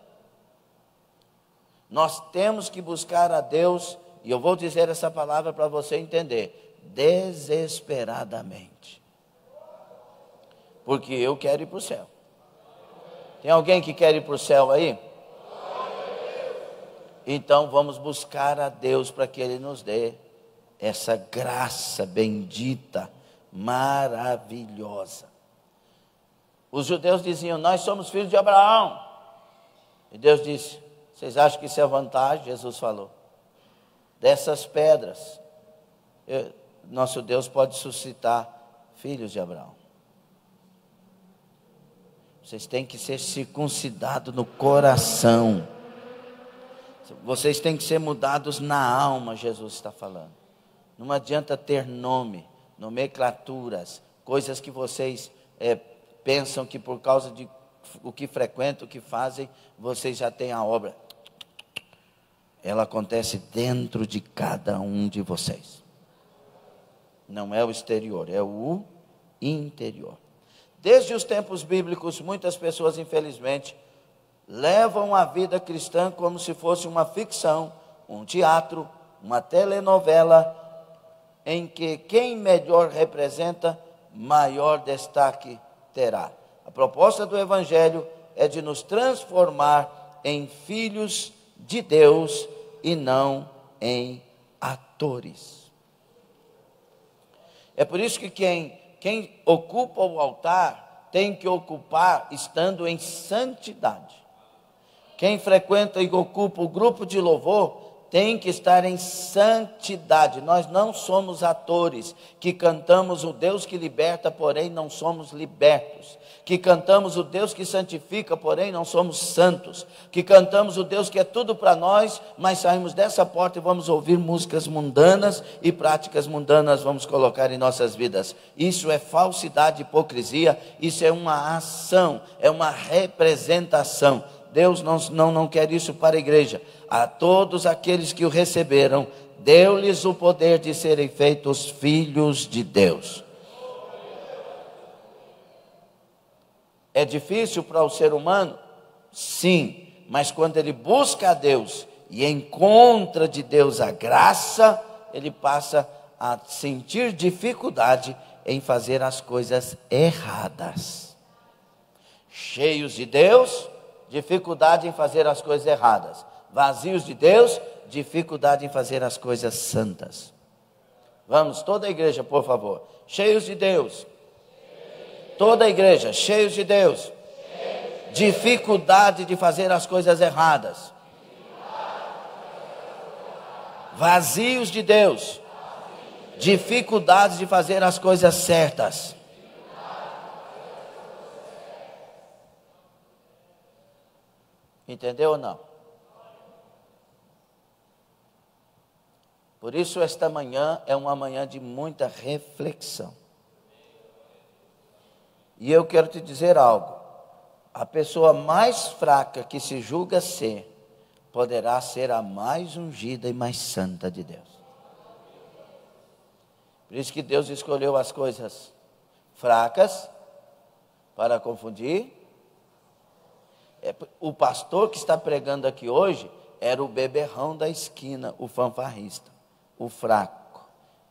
Nós temos que buscar a Deus, e eu vou dizer essa palavra para você entender, desesperadamente. Porque eu quero ir para o céu. Tem alguém que quer ir para o céu aí? Então vamos buscar a Deus para que Ele nos dê essa graça bendita, maravilhosa. Os judeus diziam, nós somos filhos de Abraão. E Deus disse, vocês acham que isso é vantagem? Jesus falou, dessas pedras, nosso Deus pode suscitar filhos de Abraão. Vocês têm que ser circuncidados no coração. Vocês têm que ser mudados na alma, Jesus está falando. Não adianta ter nome, nomenclaturas, coisas que vocês pensam que por causa de o que frequentam, o que fazem, vocês já têm a obra. Ela acontece dentro de cada um de vocês. Não é o exterior, é o interior. Desde os tempos bíblicos, muitas pessoas, infelizmente, levam a vida cristã como se fosse uma ficção, um teatro, uma telenovela, em que quem melhor representa, maior destaque terá. A proposta do Evangelho é de nos transformar em filhos de Deus e não em atores. É por isso que quem ocupa o altar tem que ocupar estando em santidade. Quem frequenta e ocupa o grupo de louvor tem que estar em santidade. Nós não somos atores que cantamos o Deus que liberta, porém não somos libertos. Que cantamos o Deus que santifica, porém não somos santos. Que cantamos o Deus que é tudo para nós, mas saímos dessa porta e vamos ouvir músicas mundanas e práticas mundanas vamos colocar em nossas vidas. Isso é falsidade, hipocrisia, isso é uma ação, é uma representação. Deus não quer isso para a igreja. A todos aqueles que o receberam, deu-lhes o poder de serem feitos filhos de Deus. É difícil para o ser humano? Sim, mas quando ele busca a Deus e encontra de Deus a graça, ele passa a sentir dificuldade em fazer as coisas erradas. Cheios de Deus, dificuldade em fazer as coisas erradas. Vazios de Deus, dificuldade em fazer as coisas santas. Vamos, toda a igreja, por favor. Cheios de Deus. Toda a igreja, cheios de Deus. Dificuldade de fazer as coisas erradas. Vazios de Deus. Dificuldades de fazer as coisas certas. Entendeu ou não? Por isso esta manhã é uma manhã de muita reflexão. E eu quero te dizer algo. A pessoa mais fraca que se julga ser, poderá ser a mais ungida e mais santa de Deus. Por isso que Deus escolheu as coisas fracas para confundir. O pastor que está pregando aqui hoje era o beberrão da esquina, o fanfarrista, o fraco,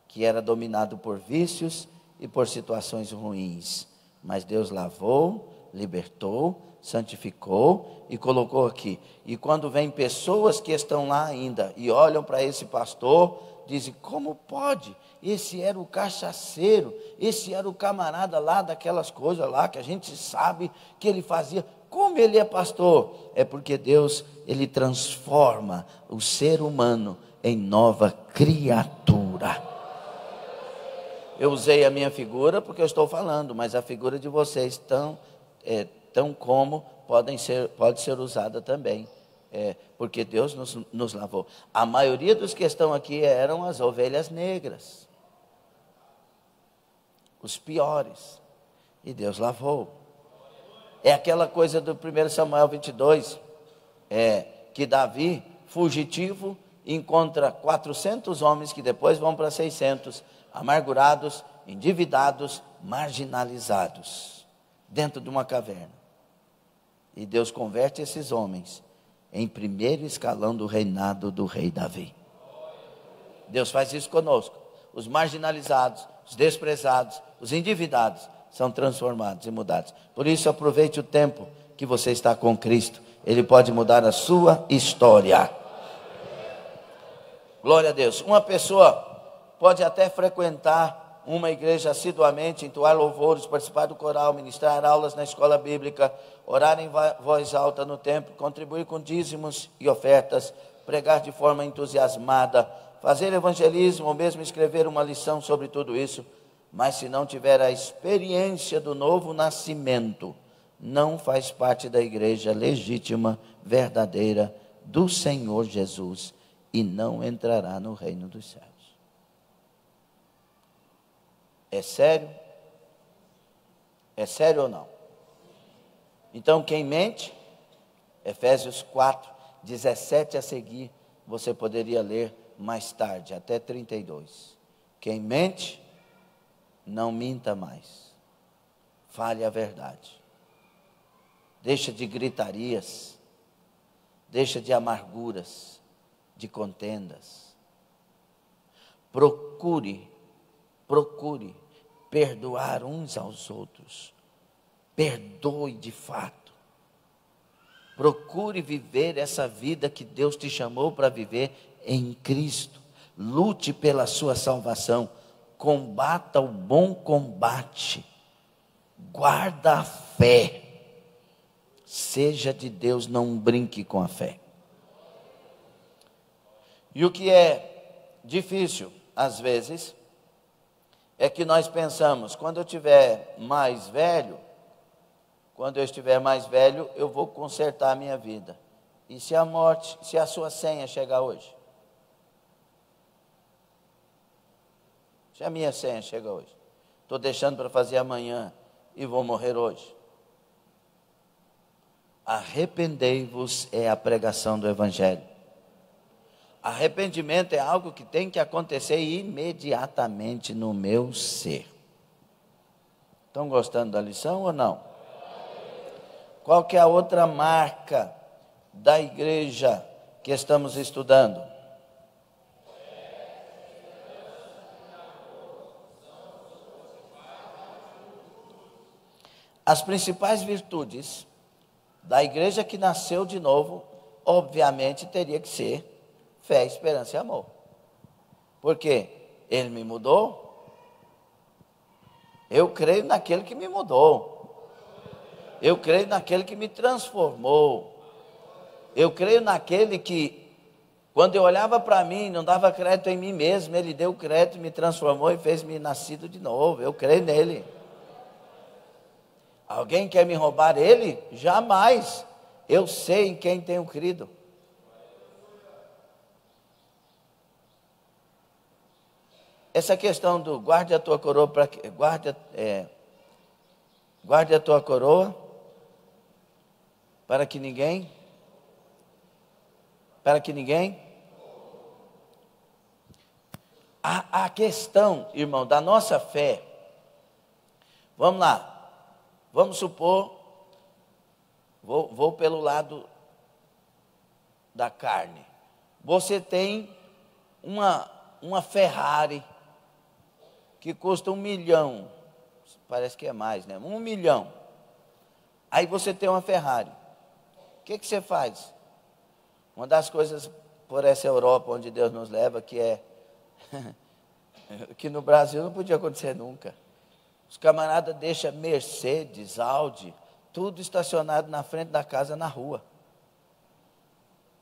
que era dominado por vícios e por situações ruins. Mas Deus lavou, libertou, santificou e colocou aqui. E quando vem pessoas que estão lá ainda e olham para esse pastor, dizem, como pode? Esse era o cachaceiro, esse era o camarada lá daquelas coisas lá que a gente sabe que ele fazia. Como ele é pastor? É porque Deus, ele transforma o ser humano em nova criatura. Eu usei a minha figura porque eu estou falando, mas a figura de vocês tão como pode ser usada também. Porque Deus nos lavou. A maioria dos que estão aqui eram as ovelhas negras. Os piores. E Deus lavou. É aquela coisa do 1 Samuel 22, que Davi, fugitivo, encontra 400 homens que depois vão para 600, amargurados, endividados, marginalizados dentro de uma caverna. E Deus converte esses homens em primeiro escalão do reinado do rei Davi. Deus faz isso conosco. Os marginalizados, os desprezados, os endividados são transformados e mudados. Por isso, aproveite o tempo que você está com Cristo. Ele pode mudar a sua história. Glória a Deus. Uma pessoa pode até frequentar uma igreja assiduamente, entoar louvores, participar do coral, ministrar aulas na escola bíblica, orar em voz alta no templo, contribuir com dízimos e ofertas, pregar de forma entusiasmada, fazer evangelismo ou mesmo escrever uma lição sobre tudo isso, mas se não tiver a experiência do novo nascimento, não faz parte da igreja legítima, verdadeira do Senhor Jesus e não entrará no reino dos céus. É sério? É sério ou não? Então quem mente, Efésios 4, 17 a seguir, você poderia ler mais tarde, até 32. Quem mente, não minta mais. Fale a verdade. Deixa de gritarias. Deixa de amarguras, de contendas. Procure perdoar uns aos outros. Perdoe de fato. Procure viver essa vida que Deus te chamou para viver em Cristo. Lute pela sua salvação. Combata o bom combate. Guarda a fé. Seja de Deus, não brinque com a fé. E o que é difícil, às vezes, é que nós pensamos, quando eu estiver mais velho, eu vou consertar a minha vida. E se a morte, se a sua senha chegar hoje? Se a minha senha chega hoje? Estou deixando para fazer amanhã e vou morrer hoje. Arrependei-vos é a pregação do Evangelho. Arrependimento é algo que tem que acontecer imediatamente no meu ser. Estão gostando da lição ou não? Qual que é a outra marca da igreja que estamos estudando? As principais virtudes da igreja que nasceu de novo, obviamente teria que ser fé, esperança e amor. Porque ele me mudou. Eu creio naquele que me mudou. Eu creio naquele que me transformou. Eu creio naquele que, quando eu olhava para mim, não dava crédito em mim mesmo, ele deu crédito, me transformou e fez-me nascido de novo. Eu creio nele. Alguém quer me roubar ele? Jamais. Eu sei em quem tenho crido. Essa questão do guarde a tua coroa guarde a tua coroa para que ninguém a questão, irmão, da nossa fé. Vamos lá. Vamos supor, vou pelo lado da carne. Você tem uma Ferrari que custa 1 milhão. Parece que é mais, né? 1 milhão. Aí você tem uma Ferrari. O que você faz? Uma das coisas por essa Europa onde Deus nos leva, que é que no Brasil não podia acontecer nunca. Os camaradas deixam Mercedes, Audi, tudo estacionado na frente da casa, na rua.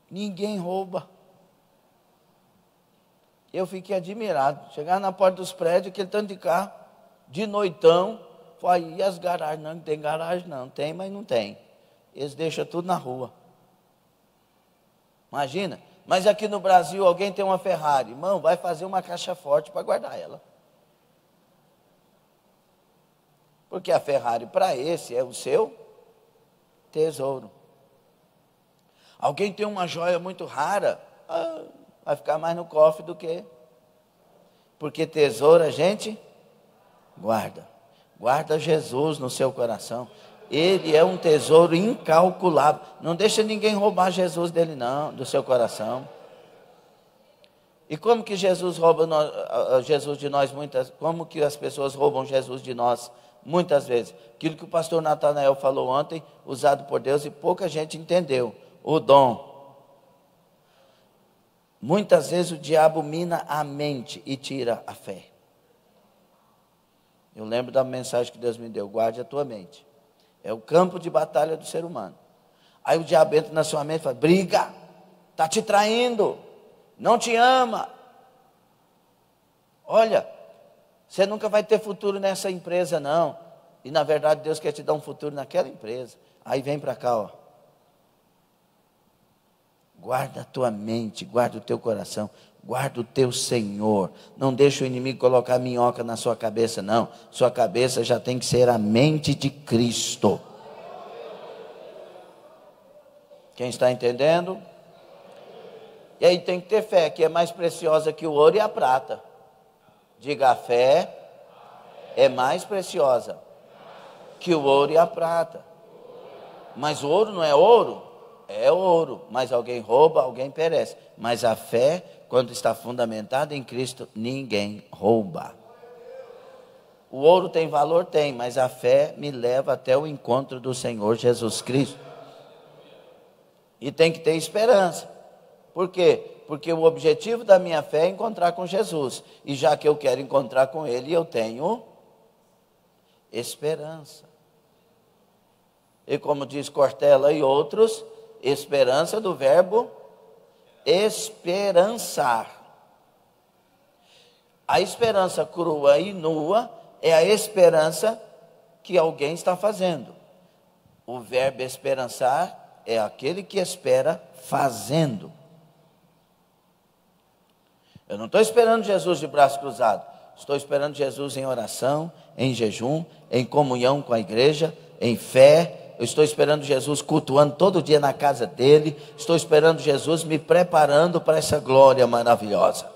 Ninguém rouba. Eu fiquei admirado. Chegar na porta dos prédios, aquele tanto de carro, de noitão, falei, e as garagens? Não tem garagem não, tem, mas não tem. Eles deixam tudo na rua. Imagina, mas aqui no Brasil alguém tem uma Ferrari, irmão, vai fazer uma caixa forte para guardar ela. Porque a Ferrari para esse é o seu tesouro. Alguém tem uma joia muito rara, vai ficar mais no cofre do que... Porque tesouro a gente guarda. Guarda Jesus no seu coração. Ele é um tesouro incalculável. Não deixa ninguém roubar Jesus dele não, do seu coração. E como que Jesus rouba Jesus de nós como que as pessoas roubam Jesus de nós muitas vezes? Aquilo que o pastor Natanael falou ontem, usado por Deus e pouca gente entendeu, o dom. Muitas vezes o diabo mina a mente e tira a fé. Eu lembro da mensagem que Deus me deu, guarde a tua mente. É o campo de batalha do ser humano. Aí o diabo entra na sua mente e fala, briga, está te traindo, não te ama. Olha, você nunca vai ter futuro nessa empresa não. E na verdade Deus quer te dar um futuro naquela empresa. Aí vem para cá, ó. Guarda a tua mente, guarda o teu coração, guarda o teu Senhor. Não deixa o inimigo colocar minhoca na sua cabeça, não. Sua cabeça já tem que ser a mente de Cristo. Quem está entendendo? E aí tem que ter fé, que é mais preciosa que o ouro e a prata. Diga, a fé é mais preciosa que o ouro e a prata. Mas o ouro não é ouro? É ouro, mas alguém rouba, alguém perece. Mas a fé, quando está fundamentada em Cristo, ninguém rouba. O ouro tem valor? Tem, mas a fé me leva até o encontro do Senhor Jesus Cristo. E tem que ter esperança. Por quê? Porque o objetivo da minha fé é encontrar com Jesus. E já que eu quero encontrar com Ele, eu tenho esperança. E como diz Cortella e outros, esperança do verbo esperançar. A esperança crua e nua é a esperança que alguém está fazendo. O verbo esperançar é aquele que espera fazendo. Eu não estou esperando Jesus de braço cruzado. Estou esperando Jesus em oração, em jejum, em comunhão com a igreja, em fé. Eu estou esperando Jesus cultuando todo dia na casa dele. Estou esperando Jesus me preparando para essa glória maravilhosa.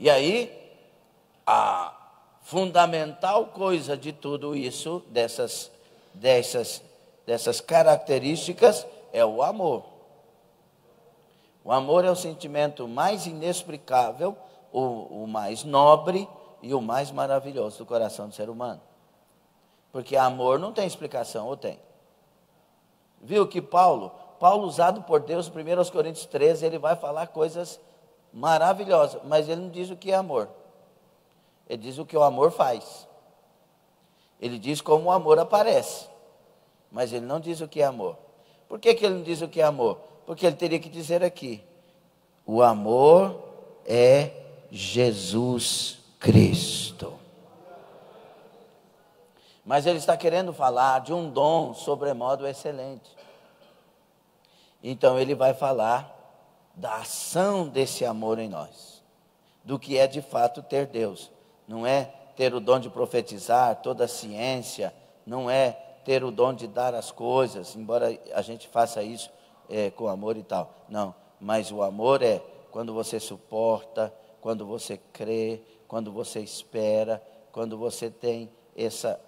E aí, a fundamental coisa de tudo isso, dessas características, é o amor. O amor é o sentimento mais inexplicável, o mais nobre e o mais maravilhoso do coração do ser humano. Porque amor não tem explicação, ou tem? Viu que Paulo usado por Deus, 1 Coríntios 13, ele vai falar coisas maravilhosas, mas ele não diz o que é amor. Ele diz o que o amor faz. Ele diz como o amor aparece, mas ele não diz o que é amor. Por que ele não diz o que é amor? Porque ele teria que dizer aqui, o amor é Jesus Cristo. Mas ele está querendo falar de um dom sobremodo excelente. Então ele vai falar da ação desse amor em nós. Do que é de fato ter Deus. Não é ter o dom de profetizar, toda a ciência. Não é ter o dom de dar as coisas, embora a gente faça isso com amor e tal. Não, mas o amor é quando você suporta, quando você crê, quando você espera, quando você tem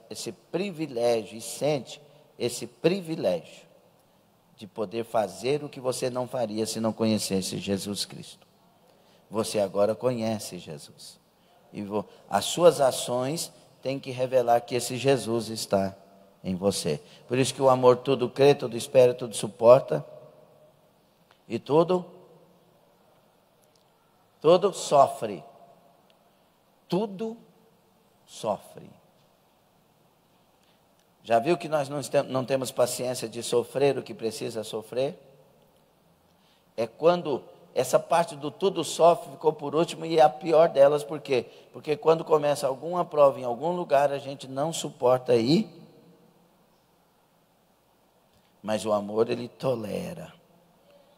esse privilégio e sente esse privilégio de poder fazer o que você não faria se não conhecesse Jesus Cristo. Você agora conhece Jesus. E as suas ações têm que revelar que esse Jesus está em você. Por isso que o amor tudo crê, tudo espera, tudo suporta. E tudo sofre. Tudo sofre. Já viu que nós não temos paciência de sofrer o que precisa sofrer? É quando essa parte do tudo sofre ficou por último e é a pior delas. Por quê? Porque quando começa alguma prova em algum lugar, a gente não suporta ir. Mas o amor, ele tolera.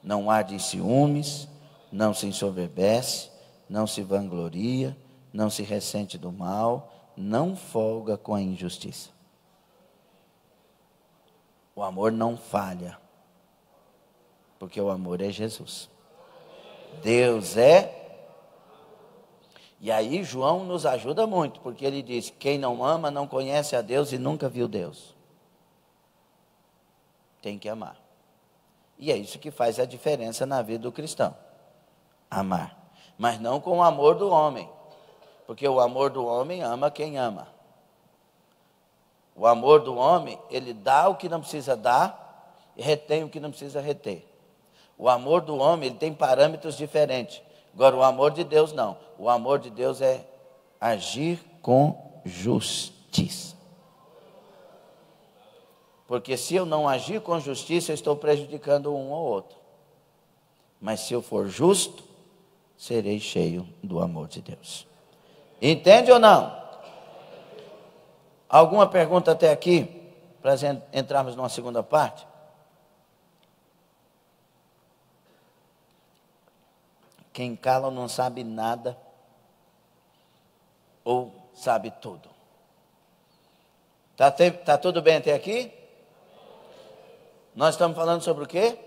Não arde em ciúmes, não se ensoberbece, não se vangloria, não se ressente do mal, não folga com a injustiça. O amor não falha, porque o amor é Jesus. Deus é. E aí João nos ajuda muito, porque ele diz: quem não ama não conhece a Deus e nunca viu Deus. Tem que amar. E é isso que faz a diferença na vida do cristão. Amar. Mas não com o amor do homem. Porque o amor do homem ama quem ama. O amor do homem, ele dá o que não precisa dar e retém o que não precisa reter. O amor do homem, ele tem parâmetros diferentes. Agora, o amor de Deus não. O amor de Deus é agir com justiça. Porque se eu não agir com justiça, eu estou prejudicando um ou outro. Mas se eu for justo, serei cheio do amor de Deus. Entende ou não? Alguma pergunta até aqui? Para entrarmos numa segunda parte? Quem cala não sabe nada ou sabe tudo. Tá tudo bem até aqui? Nós estamos falando sobre o quê?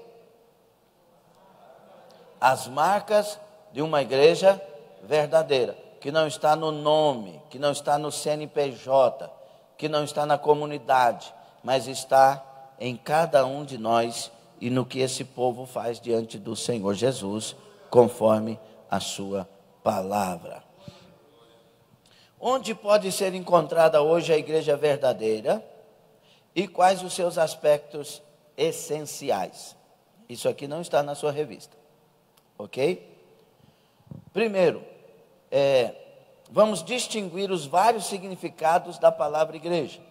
As marcas de uma igreja verdadeira, que não está no nome, que não está no CNPJ, que não está na comunidade, mas está em cada um de nós e no que esse povo faz diante do Senhor Jesus, conforme a sua palavra. Onde pode ser encontrada hoje a igreja verdadeira e quais os seus aspectos essenciais? Isso aqui não está na sua revista, ok? Primeiro, vamos distinguir os vários significados da palavra igreja.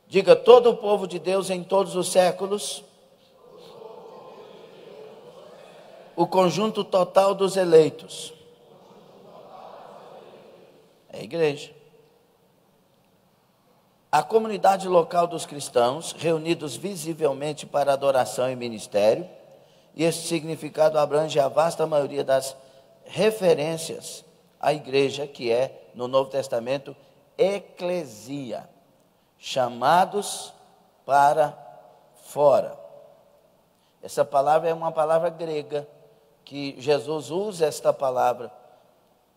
Diga: todo o povo de Deus em todos os séculos, o conjunto total dos eleitos, é a igreja. A comunidade local dos cristãos, reunidos visivelmente para adoração e ministério, e esse significado abrange a vasta maioria das referências à igreja, que é, no Novo Testamento, eclesia, chamados para fora. Essa palavra é uma palavra grega, que Jesus usa esta palavra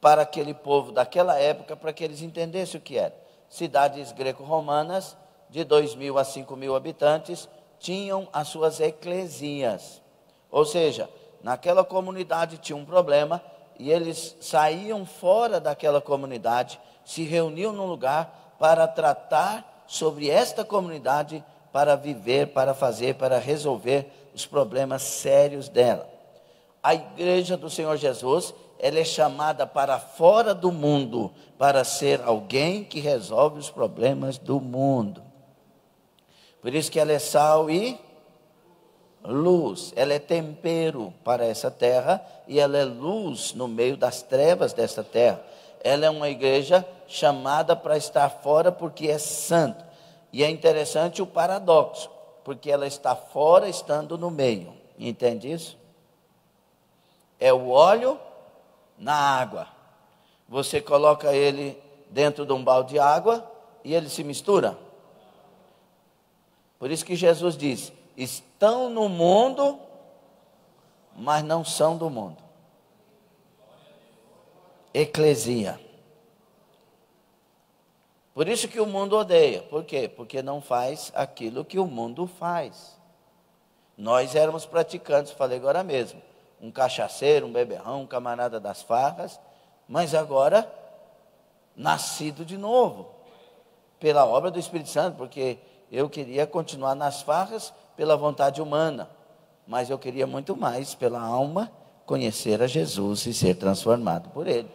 para aquele povo daquela época, para que eles entendessem o que era. Cidades greco-romanas, de 2.000 a 5.000 habitantes, tinham as suas eclesias. Ou seja, naquela comunidade tinha um problema, e eles saíam fora daquela comunidade, se reuniam num lugar para tratar sobre esta comunidade, para viver, para fazer, para resolver os problemas sérios dela. A igreja do Senhor Jesus, ela é chamada para fora do mundo, para ser alguém que resolve os problemas do mundo. Por isso que ela é sal e luz, ela é tempero para essa terra, e ela é luz no meio das trevas dessa terra. Ela é uma igreja chamada para estar fora porque é santa. E é interessante o paradoxo, porque ela está fora estando no meio. Entende isso? É o óleo na água. Você coloca ele dentro de um balde de água e ele se mistura. Por isso que Jesus diz: estão no mundo, mas não são do mundo. Eclesia. Por isso que o mundo odeia. Por quê? Porque não faz aquilo que o mundo faz. Nós éramos praticantes, falei agora mesmo. Um cachaceiro, um beberrão, um camarada das farras, mas agora nascido de novo, pela obra do Espírito Santo, porque eu queria continuar nas farras pela vontade humana, mas eu queria muito mais pela alma conhecer a Jesus e ser transformado por Ele.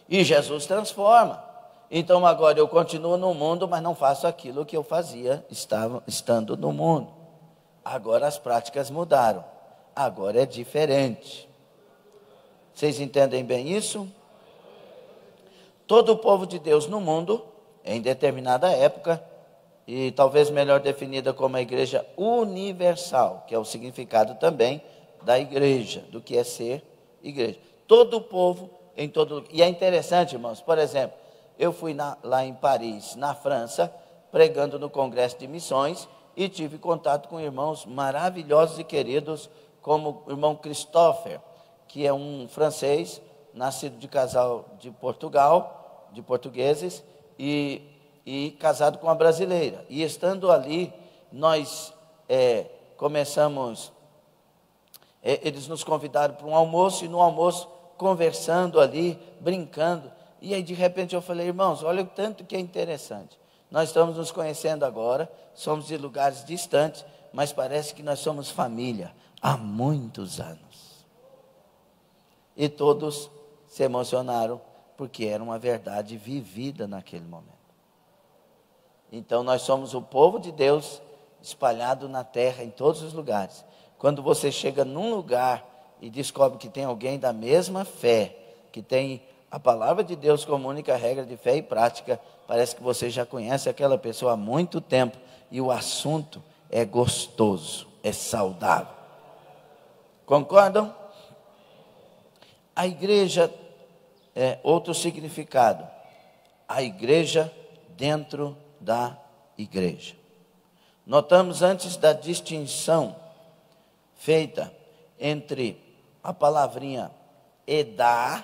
E Jesus transforma. Então agora eu continuo no mundo, mas não faço aquilo que eu fazia estando no mundo. Agora as práticas mudaram. Agora é diferente. Vocês entendem bem isso? Todo o povo de Deus no mundo, em determinada época, e talvez melhor definida como a igreja universal, que é o significado também da igreja, do que é ser igreja. Todo o povo, em todo lugar. E é interessante, irmãos, por exemplo, eu fui lá em Paris, na França, pregando no Congresso de Missões, e tive contato com irmãos maravilhosos e queridos, como o irmão Christopher, que é um francês, nascido de casal de Portugal, de portugueses, e casado com uma brasileira. E estando ali, nós começamos, eles nos convidaram para um almoço, e no almoço, conversando ali, brincando, e aí de repente eu falei: irmãos, olha o tanto que é interessante. Nós estamos nos conhecendo agora, somos de lugares distantes, mas parece que nós somos família há muitos anos. E todos se emocionaram, porque era uma verdade vivida naquele momento. Então nós somos o povo de Deus espalhado na terra, em todos os lugares. Quando você chega num lugar e descobre que tem alguém da mesma fé, que tem a palavra de Deus como única regra de fé e prática, parece que você já conhece aquela pessoa há muito tempo, e o assunto é gostoso, é saudável. Concordam? A igreja outro significado, a igreja dentro da igreja. Notamos antes da distinção feita entre a palavrinha edá,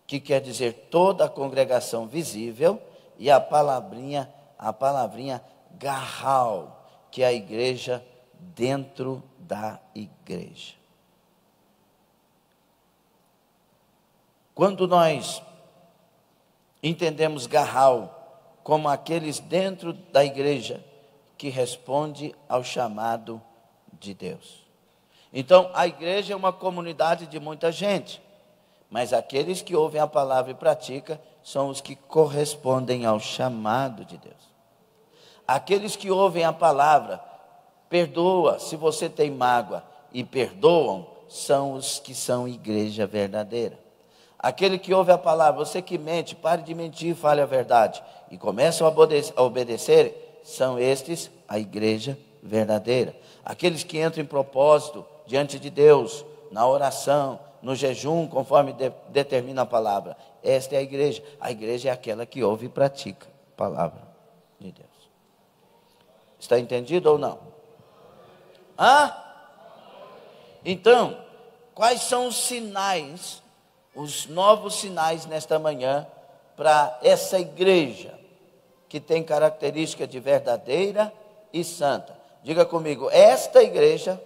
que quer dizer toda a congregação visível, e a palavrinha garral, que é a igreja dentro da igreja. Quando nós entendemos garral como aqueles dentro da igreja que responde ao chamado de Deus. Então, a igreja é uma comunidade de muita gente, mas aqueles que ouvem a palavra e praticam são os que correspondem ao chamado de Deus. Aqueles que ouvem a palavra, perdoa se você tem mágoa, e perdoam, são os que são igreja verdadeira. Aquele que ouve a palavra, você que mente, pare de mentir, fale a verdade, e começam a obedecer, são estes a igreja verdadeira. Aqueles que entram em propósito diante de Deus, na oração, no jejum, conforme determina a palavra, esta é a igreja. A igreja é aquela que ouve e pratica a palavra de Deus. Está entendido ou não? Então, quais são os sinais, os novos sinais nesta manhã, para essa igreja que tem característica de verdadeira e santa? Diga comigo, esta igreja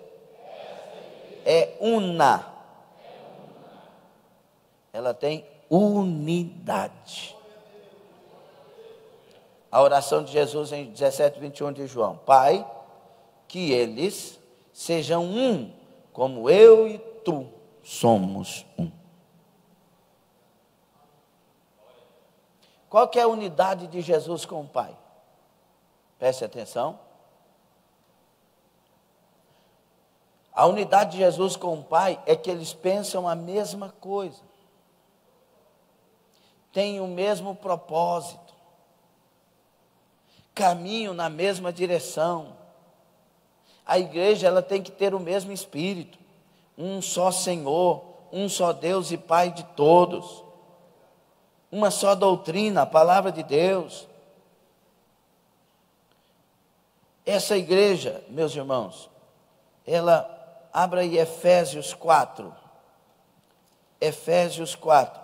é una. Ela tem unidade. A oração de Jesus em 17:21 de João: Pai, que eles sejam um, como eu e tu somos um. Qual que é a unidade de Jesus com o Pai? Preste atenção. A unidade de Jesus com o Pai é que eles pensam a mesma coisa, têm o mesmo propósito, caminham na mesma direção. A igreja, ela tem que ter o mesmo espírito, um só Senhor, um só Deus e Pai de todos, uma só doutrina, a palavra de Deus. Essa igreja, meus irmãos, ela, abra aí Efésios 4, Efésios 4,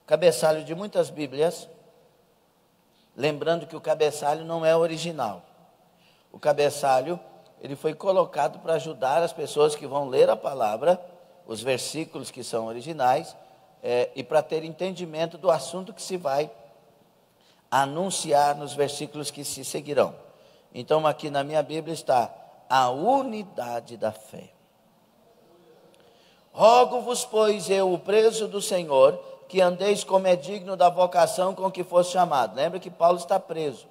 cabeçalho de muitas Bíblias, lembrando que o cabeçalho não é original. O cabeçalho, ele foi colocado para ajudar as pessoas que vão ler a palavra, os versículos que são originais, e para ter entendimento do assunto que se vai anunciar nos versículos que se seguirão. Então aqui na minha Bíblia está a unidade da fé. Rogo-vos, pois, eu, o preso do Senhor, que andeis como é digno da vocação com que fosse chamado. Lembra que Paulo está preso.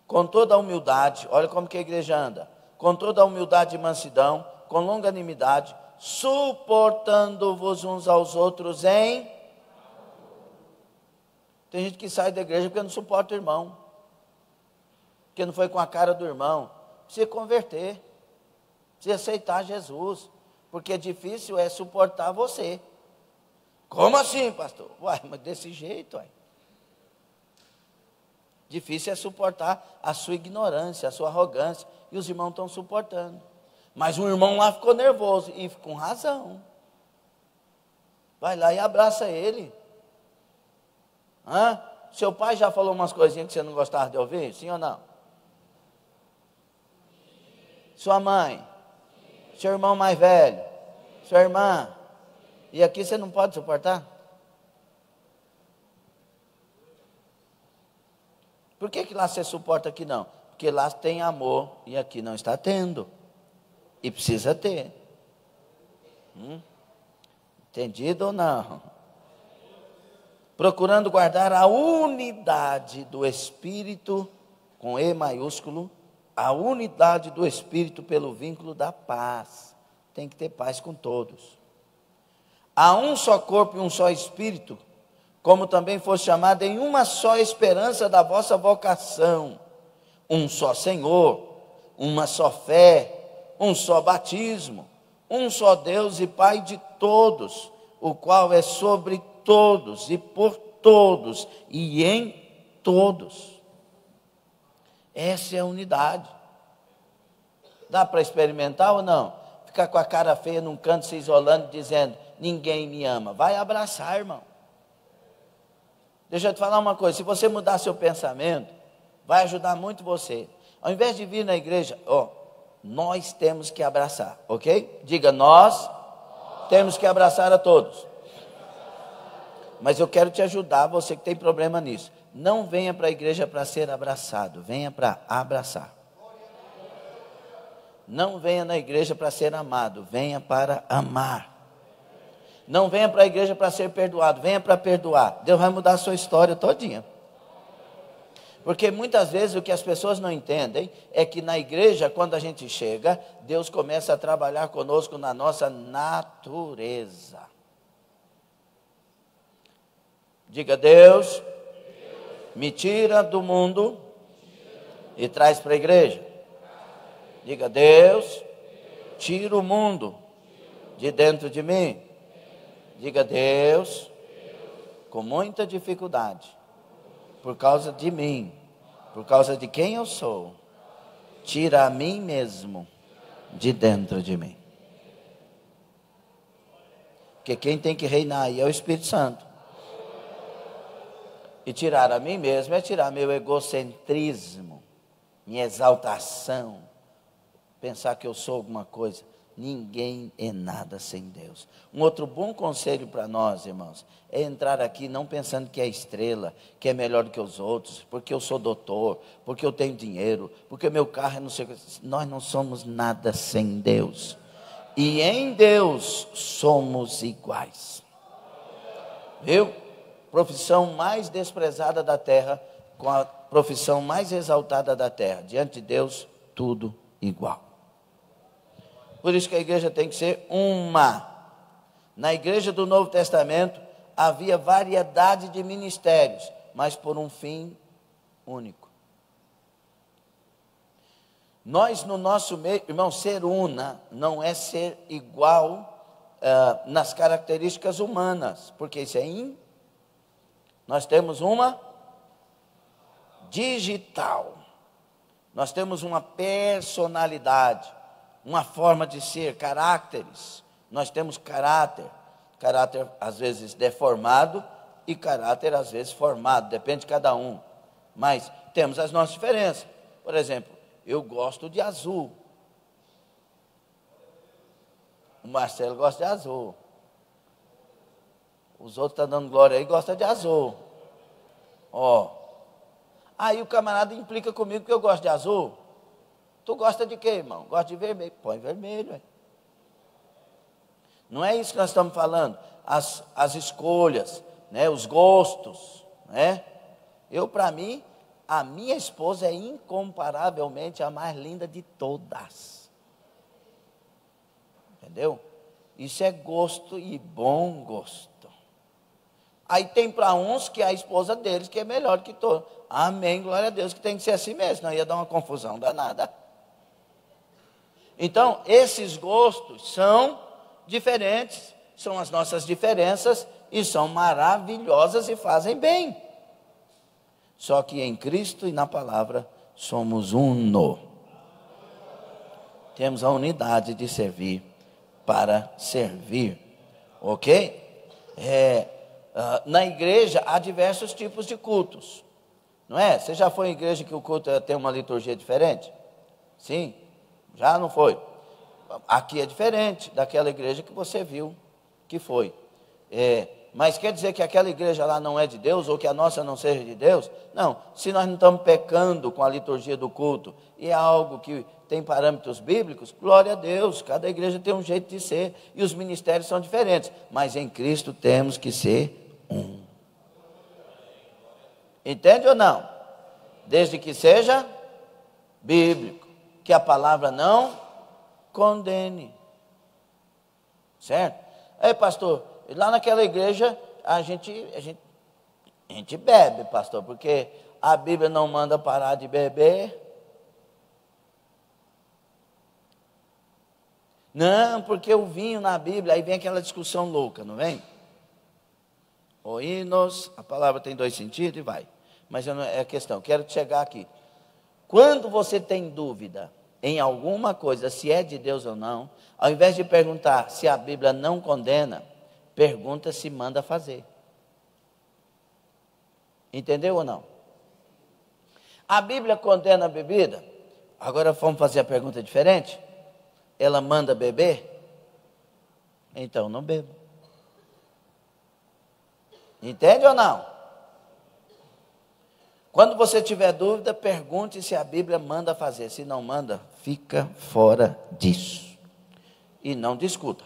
Com toda a humildade, olha como que a igreja anda. Com toda a humildade e mansidão, com longanimidade, suportando-vos uns aos outros em... Tem gente que sai da igreja porque não suporta o irmão, porque não foi com a cara do irmão. Precisa converter, precisa aceitar Jesus, porque difícil é suportar você. Como assim, pastor? Uai, mas desse jeito, uai. Difícil é suportar a sua ignorância, a sua arrogância. E os irmãos estão suportando. Mas um irmão lá ficou nervoso, e com razão. Vai lá e abraça ele. Seu pai já falou umas coisinhas que você não gostava de ouvir? Sim ou não? Sua mãe? Seu irmão mais velho? Sua irmã? E aqui você não pode suportar? Por que lá você suporta aqui não? Porque lá tem amor e aqui não está tendo. E precisa ter. Entendido ou não? Procurando guardar a unidade do Espírito, com E maiúsculo, a unidade do Espírito pelo vínculo da paz. Tem que ter paz com todos. Há um só corpo e um só Espírito, como também foi chamado em uma só esperança da vossa vocação. Um só Senhor, uma só fé, um só batismo, um só Deus e Pai de todos, o qual é sobre todos e por todos e em todos. Essa é a unidade. Dá para experimentar ou não? Ficar com a cara feia num canto, se isolando, dizendo, ninguém me ama. Vai abraçar, irmão. Deixa eu te falar uma coisa, se você mudar seu pensamento, vai ajudar muito você. Ao invés de vir na igreja, nós temos que abraçar, ok? Diga, nós temos que abraçar a todos. Mas eu quero te ajudar, você que tem problema nisso. Não venha para a igreja para ser abraçado, venha para abraçar. Não venha na igreja para ser amado, venha para amar. Não venha para a igreja para ser perdoado, venha para perdoar. Deus vai mudar a sua história todinha. Porque muitas vezes o que as pessoas não entendem é que na igreja, quando a gente chega, Deus começa a trabalhar conosco na nossa natureza. Diga, Deus me tira do mundo e traz para a igreja. Diga, Deus tira o mundo de dentro de mim. Diga, Deus, com muita dificuldade, por causa de mim, por causa de quem eu sou, tira a mim mesmo de dentro de mim. Porque quem tem que reinar aí é o Espírito Santo. E tirar a mim mesmo é tirar meu egocentrismo, minha exaltação, pensar que eu sou alguma coisa. Ninguém é nada sem Deus. Um outro bom conselho para nós, irmãos, é entrar aqui não pensando que é estrela, que é melhor do que os outros, porque eu sou doutor, porque eu tenho dinheiro, porque meu carro é não sei o que. Nós não somos nada sem Deus. E em Deus somos iguais. Viu? Profissão mais desprezada da terra com a profissão mais exaltada da terra. Diante de Deus, tudo igual. Por isso que a igreja tem que ser uma. Na igreja do Novo Testamento havia variedade de ministérios, mas por um fim único. Nós no nosso meio, irmão, ser una não é ser igual nas características humanas, porque isso é nós temos uma digital, nós temos uma personalidade, uma forma de ser, caracteres. Nós temos caráter às vezes deformado e caráter às vezes formado, depende de cada um. Mas temos as nossas diferenças. Por exemplo, eu gosto de azul. O Marcelo gosta de azul. Os outros estão dando glória aí, gostam de azul. Aí o camarada implica comigo que eu gosto de azul. Tu gosta de quê, irmão? Gosta de vermelho. Põe vermelho. Hein? Não é isso que nós estamos falando. As escolhas, né? Os gostos. Né? Para mim, a minha esposa é incomparavelmente a mais linda de todas. Entendeu? Isso é gosto e bom gosto. Aí tem para uns que a esposa deles que é melhor que todos. Amém, glória a Deus, que tem que ser assim mesmo. Senão ia dar uma confusão danada. Então, esses gostos são diferentes, são as nossas diferenças e são maravilhosas e fazem bem. Só que em Cristo e na palavra somos uno. Temos a unidade de servir para servir. Ok? Na igreja há diversos tipos de cultos. Não é? Você já foi em igreja que o culto tem uma liturgia diferente? Sim? Já não foi? Aqui é diferente daquela igreja que você viu que foi. Mas quer dizer que aquela igreja lá não é de Deus, ou que a nossa não seja de Deus? Não, se nós não estamos pecando com a liturgia do culto, e é algo que tem parâmetros bíblicos, glória a Deus, cada igreja tem um jeito de ser, e os ministérios são diferentes, mas em Cristo temos que ser um. Entende ou não? Desde que seja bíblico, que a palavra não condene. Certo? Aí, pastor, lá naquela igreja a gente bebe, pastor, porque a Bíblia não manda parar de beber. Não, porque o vinho na Bíblia, aí vem aquela discussão louca, não vem? Oínos, a palavra tem dois sentidos e vai. Mas é a questão, quero chegar aqui. Quando você tem dúvida em alguma coisa, se é de Deus ou não, ao invés de perguntar se a Bíblia não condena, pergunta se manda fazer. Entendeu ou não? A Bíblia condena a bebida? Agora vamos fazer a pergunta diferente? Ela manda beber? Então não beba. Entende ou não? Quando você tiver dúvida, pergunte se a Bíblia manda fazer. Se não manda, fica fora disso. E não discuta.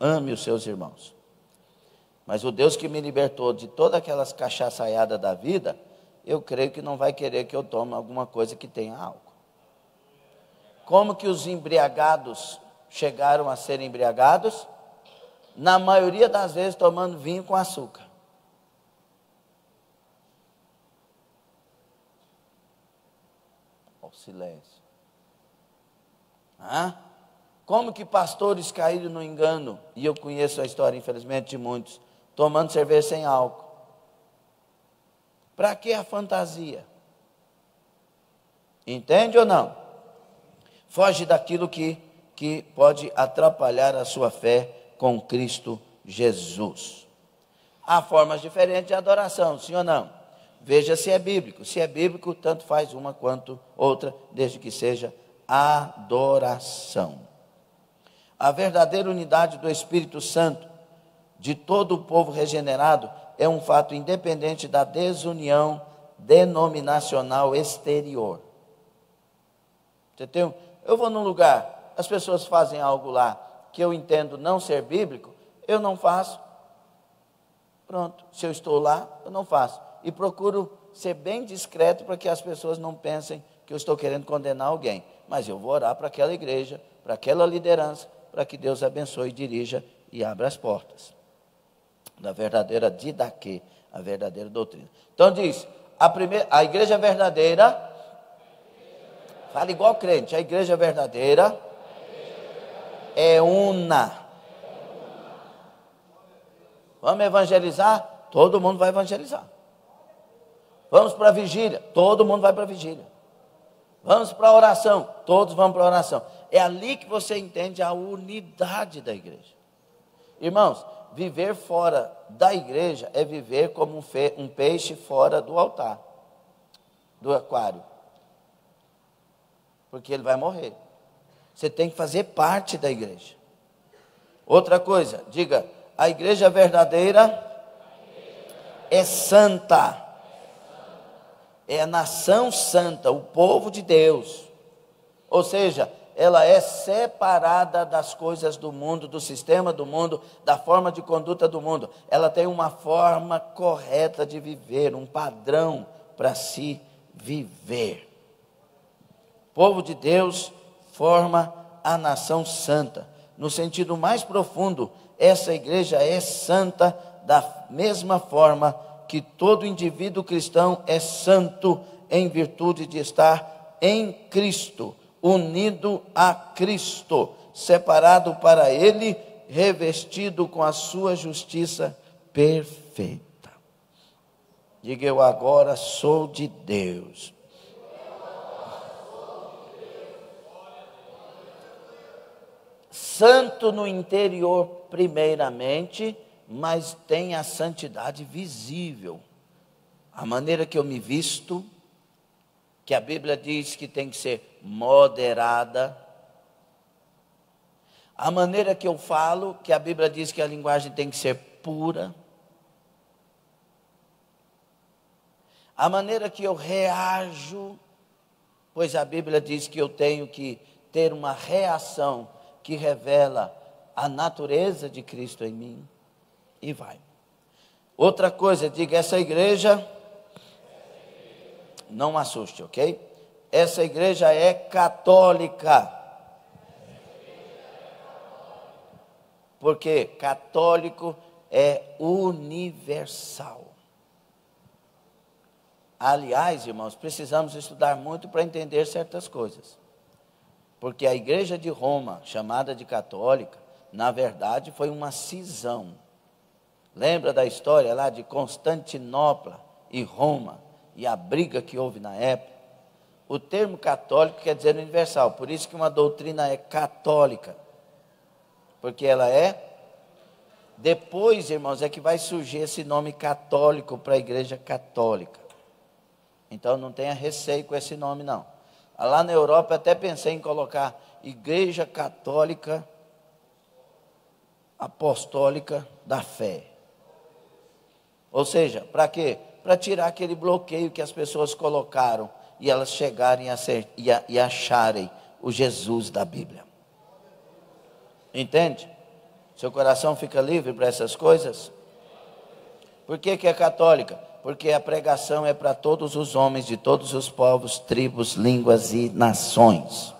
Ame os seus irmãos. Mas o Deus que me libertou de todas aquelas cachaçaiadas da vida, eu creio que não vai querer que eu tome alguma coisa que tenha álcool. Como que os embriagados chegaram a ser embriagados? Na maioria das vezes tomando vinho com açúcar. Ó, silêncio. Como que pastores caíram no engano, e eu conheço a história, infelizmente, de muitos, tomando cerveja sem álcool. Para que a fantasia? Entende ou não? Foge daquilo que pode atrapalhar a sua fé com Cristo Jesus. Há formas diferentes de adoração, sim ou não? Veja se é bíblico. Se é bíblico, tanto faz uma quanto outra, desde que seja adoração. A verdadeira unidade do Espírito Santo de todo o povo regenerado é um fato independente da desunião denominacional exterior. Eu vou num lugar, as pessoas fazem algo lá que eu entendo não ser bíblico, eu não faço. Pronto, se eu estou lá, eu não faço. E procuro ser bem discreto para que as pessoas não pensem que eu estou querendo condenar alguém. Mas eu vou orar para aquela igreja, para aquela liderança, para que Deus abençoe, dirija e abra as portas da verdadeira didaquê, a verdadeira doutrina. Então diz, a igreja verdadeira, fala igual crente, a igreja verdadeira é una. Vamos evangelizar? Todo mundo vai evangelizar. Vamos para a vigília? Todo mundo vai para a vigília. Vamos para a oração? Todos vão para a oração. É ali que você entende a unidade da igreja. Irmãos, viver fora da igreja é viver como um peixe fora do altar, do aquário. Porque ele vai morrer. Você tem que fazer parte da igreja. Outra coisa, diga, a igreja verdadeira é santa. É a nação santa, o povo de Deus. Ou seja, ela é separada das coisas do mundo, do sistema do mundo, da forma de conduta do mundo. Ela tem uma forma correta de viver, um padrão para se viver. O povo de Deus forma a nação santa. No sentido mais profundo, essa igreja é santa da mesma forma que todo indivíduo cristão é santo em virtude de estar em Cristo, unido a Cristo, separado para Ele, revestido com a sua justiça perfeita. Diga: eu agora sou de Deus. Santo no interior primeiramente, mas tem a santidade visível. A maneira que eu me visto, que a Bíblia diz que tem que ser moderada. A maneira que eu falo, que a Bíblia diz que a linguagem tem que ser pura. A maneira que eu reajo, pois a Bíblia diz que eu tenho que ter uma reação que revela a natureza de Cristo em mim. E vai. Outra coisa, diga: essa igreja, não assuste, ok? Essa igreja é católica. Porque católico é universal. Aliás, irmãos, precisamos estudar muito para entender certas coisas. Porque a igreja de Roma, chamada de católica, na verdade foi uma cisão. Lembra da história lá de Constantinopla e Roma, e a briga que houve na época? O termo católico quer dizer universal, por isso que uma doutrina é católica. Porque ela é. Depois, irmãos, é que vai surgir esse nome católico para a igreja católica. Então não tenha receio com esse nome, não. Lá na Europa eu até pensei em colocar Igreja Católica Apostólica da Fé. Ou seja, para quê? Para tirar aquele bloqueio que as pessoas colocaram e elas chegarem e acharem o Jesus da Bíblia. Entende? Seu coração fica livre para essas coisas? Por que é católica? Porque a pregação é para todos os homens de todos os povos, tribos, línguas e nações.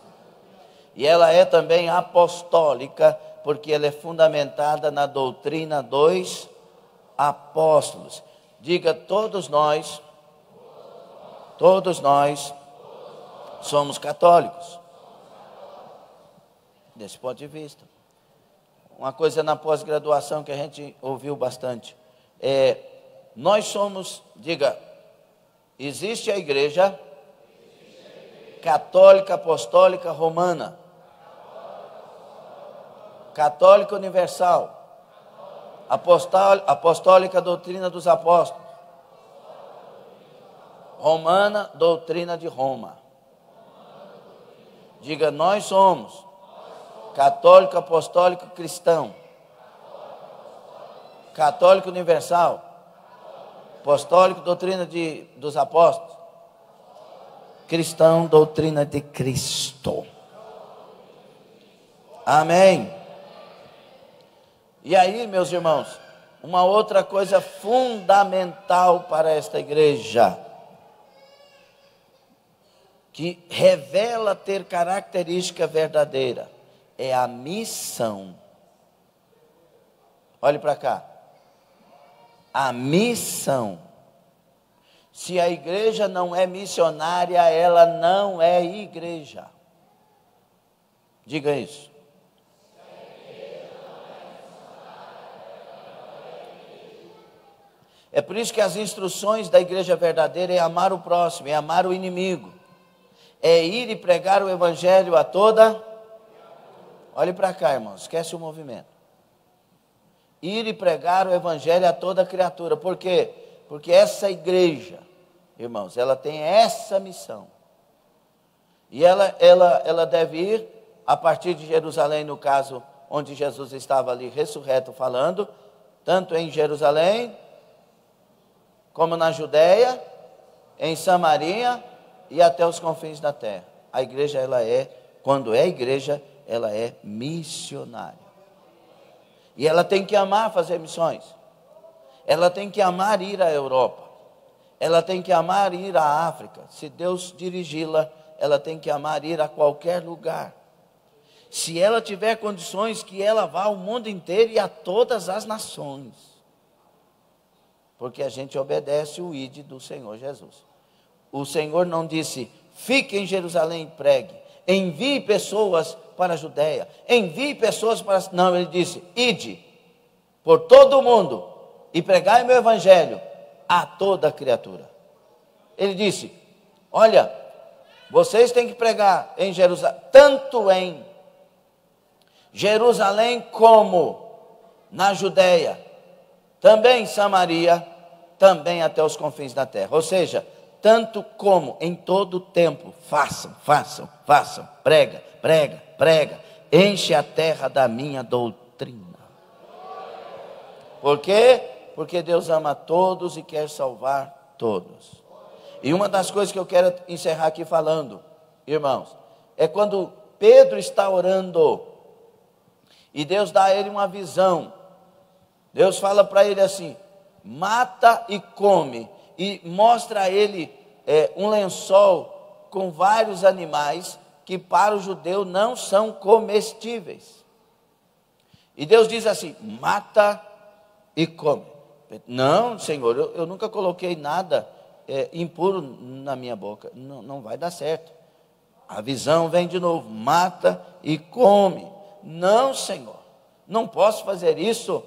E ela é também apostólica, porque ela é fundamentada na doutrina dos apóstolos. Diga: todos nós somos católicos. Desse ponto de vista. Uma coisa na pós-graduação que a gente ouviu bastante. Nós somos, diga, existe a igreja católica, apostólica, romana. Católica universal. Apostólica, doutrina dos apóstolos. Romana, doutrina de Roma. Diga: nós somos católico, apostólico, cristão. Católico universal. Apostólico, doutrina dos apóstolos. Cristão, doutrina de Cristo. Amém. E aí, meus irmãos, uma outra coisa fundamental para esta igreja, que revela ter característica verdadeira, é a missão. Olhe para cá. A missão. Se a igreja não é missionária, ela não é igreja. Diga isso. É por isso que as instruções da igreja verdadeira é amar o próximo, é amar o inimigo, é ir e pregar o evangelho a toda. Olhe para cá, irmãos, esquece o movimento. Ir e pregar o evangelho a toda criatura. Por quê? Porque essa igreja, irmãos, ela tem essa missão. E ela deve ir a partir de Jerusalém, no caso, onde Jesus estava ali ressurreto falando, tanto em Jerusalém, como na Judeia, em Samaria e até os confins da terra. A igreja, quando é igreja, ela é missionária. E ela tem que amar fazer missões. Ela tem que amar ir à Europa. Ela tem que amar ir à África. Se Deus dirigi-la, ela tem que amar ir a qualquer lugar. Se ela tiver condições, que ela vá ao mundo inteiro e a todas as nações. Porque a gente obedece o ide do Senhor Jesus. O Senhor não disse: fique em Jerusalém e pregue. Envie pessoas para a Judeia. Envie pessoas para... Não, ele disse: ide por todo o mundo e pregai meu evangelho a toda criatura. Ele disse: olha, vocês têm que pregar em Jerusalém, tanto em Jerusalém como na Judeia, também em Samaria, também até os confins da terra. Ou seja, tanto como em todo o tempo, façam, prega, enche a terra da minha doutrina. Por quê? Porque Deus ama todos e quer salvar todos. E uma das coisas que eu quero encerrar aqui falando, irmãos, é quando Pedro está orando e Deus dá a ele uma visão. Deus fala para ele assim: mata e come, e mostra a ele um lençol com vários animais que para o judeu não são comestíveis. E Deus diz assim: mata e come. Não, Senhor, eu nunca coloquei nada impuro na minha boca. Não vai dar certo. A visão vem de novo: mata e come. Não, Senhor, não posso fazer isso.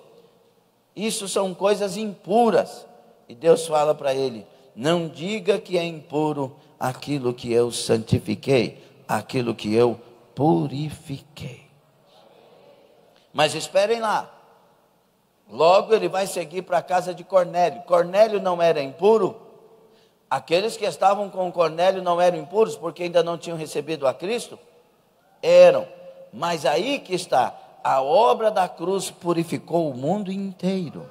Isso são coisas impuras. E Deus fala para ele: não diga que é impuro aquilo que eu santifiquei, aquilo que eu purifiquei. Mas esperem lá. Logo ele vai seguir para a casa de Cornélio. Cornélio não era impuro? Aqueles que estavam com Cornélio não eram impuros porque ainda não tinham recebido a Cristo? Eram. Mas aí que está, a obra da cruz purificou o mundo inteiro.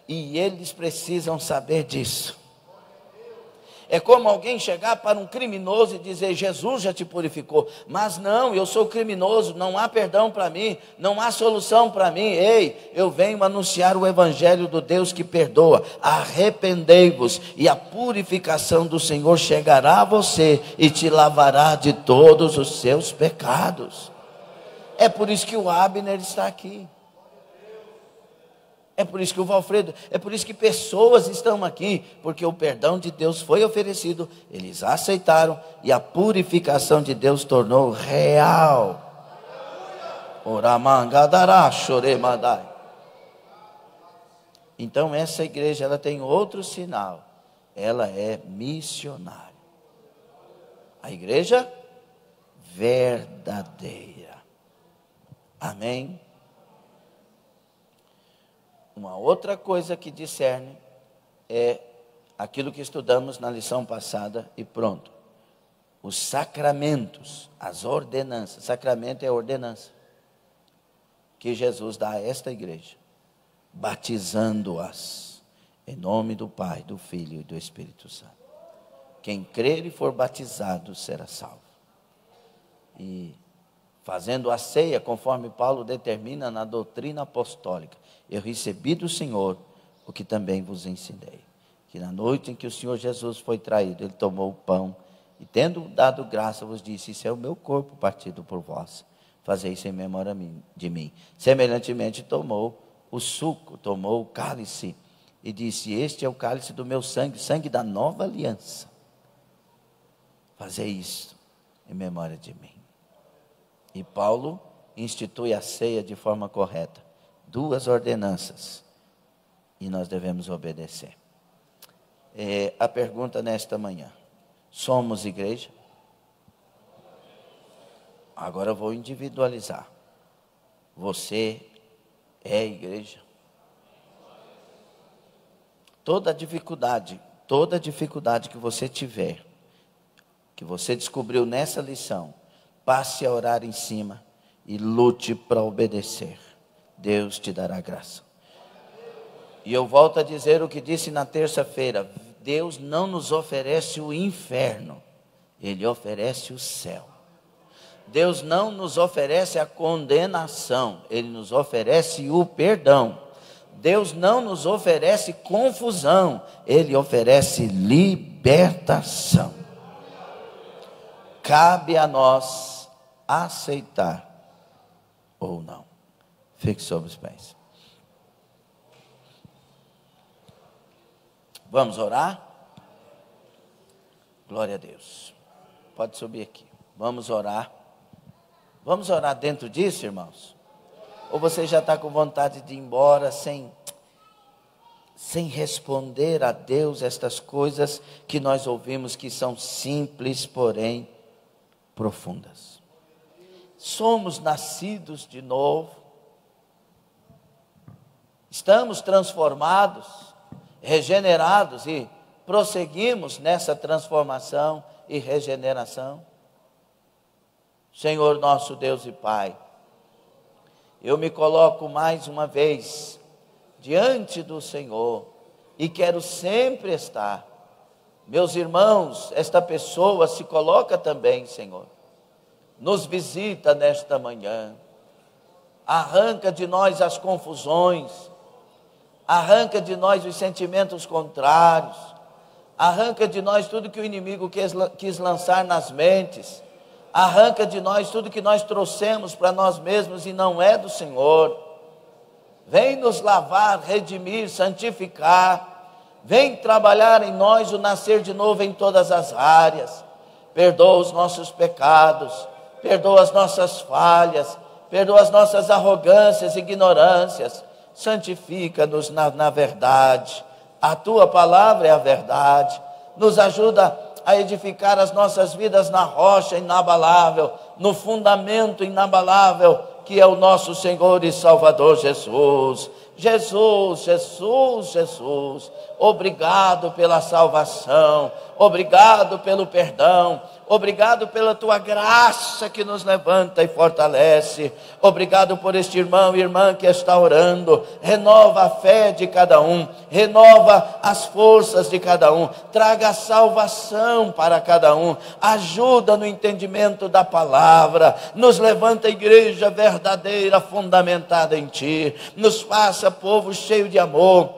E eles precisam saber disso. É como alguém chegar para um criminoso e dizer: Jesus já te purificou. Mas não, eu sou criminoso, não há perdão para mim, não há solução para mim. Ei, eu venho anunciar o evangelho do Deus que perdoa. Arrependei-vos e a purificação do Senhor chegará a você e te lavará de todos os seus pecados. É por isso que o Abner está aqui. É por isso que o Valfredo, é por isso que pessoas estão aqui, porque o perdão de Deus foi oferecido, eles aceitaram e a purificação de Deus tornou real. Então essa igreja, ela tem outro sinal, ela é missionária. A igreja verdadeira. Amém? Uma outra coisa que discerne é aquilo que estudamos na lição passada e pronto. Os sacramentos, as ordenanças. Sacramento é ordenança que Jesus dá a esta igreja, batizando-as em nome do Pai, do Filho e do Espírito Santo. Quem crer e for batizado será salvo. E fazendo a ceia, conforme Paulo determina na doutrina apostólica: eu recebi do Senhor o que também vos ensinei. Que na noite em que o Senhor Jesus foi traído, ele tomou o pão e, tendo dado graça, vos disse: isso é o meu corpo partido por vós. Fazei isso em memória de mim. Semelhantemente tomou o suco, tomou o cálice e disse: este é o cálice do meu sangue, sangue da nova aliança. Fazei isso em memória de mim. E Paulo institui a ceia de forma correta. 2 ordenanças. E nós devemos obedecer. A pergunta nesta manhã: somos igreja? Agora eu vou individualizar. Você é igreja? Toda dificuldade que você tiver, que você descobriu nessa lição, passe a orar em cima e lute para obedecer. Deus te dará graça. E eu volto a dizer o que disse na terça-feira: Deus não nos oferece o inferno, Ele oferece o céu. Deus não nos oferece a condenação, Ele nos oferece o perdão. Deus não nos oferece confusão, Ele oferece libertação. Cabe a nós aceitar ou não. Fique sobre os pés. Vamos orar? Glória a Deus. Pode subir aqui. Vamos orar. Vamos orar dentro disso, irmãos? Ou você já está com vontade de ir embora sem sem responder a Deus estas coisas que nós ouvimos que são simples, porém profundas. Somos nascidos de novo, estamos transformados, regenerados e prosseguimos nessa transformação e regeneração. Senhor nosso Deus e Pai, eu me coloco mais uma vez diante do Senhor e quero sempre estar. Meus irmãos, esta pessoa se coloca também, Senhor. Nos visita nesta manhã. Arranca de nós as confusões. Arranca de nós os sentimentos contrários. Arranca de nós tudo que o inimigo quis lançar nas mentes. Arranca de nós tudo que nós trouxemos para nós mesmos e não é do Senhor. Vem nos lavar, redimir, santificar. Vem trabalhar em nós o nascer de novo em todas as áreas. Perdoa os nossos pecados, perdoa as nossas falhas, perdoa as nossas arrogâncias e ignorâncias. Santifica-nos na verdade. A Tua palavra é a verdade. Nos ajuda a edificar as nossas vidas na rocha inabalável, no fundamento inabalável, que é o nosso Senhor e Salvador Jesus. Jesus, Jesus, Jesus, obrigado pela salvação, obrigado pelo perdão, obrigado pela Tua graça que nos levanta e fortalece, obrigado por este irmão e irmã que está orando. Renova a fé de cada um, renova as forças de cada um, traga a salvação para cada um, ajuda no entendimento da palavra, nos levanta a igreja verdadeira, fundamentada em Ti, nos faça povo cheio de amor,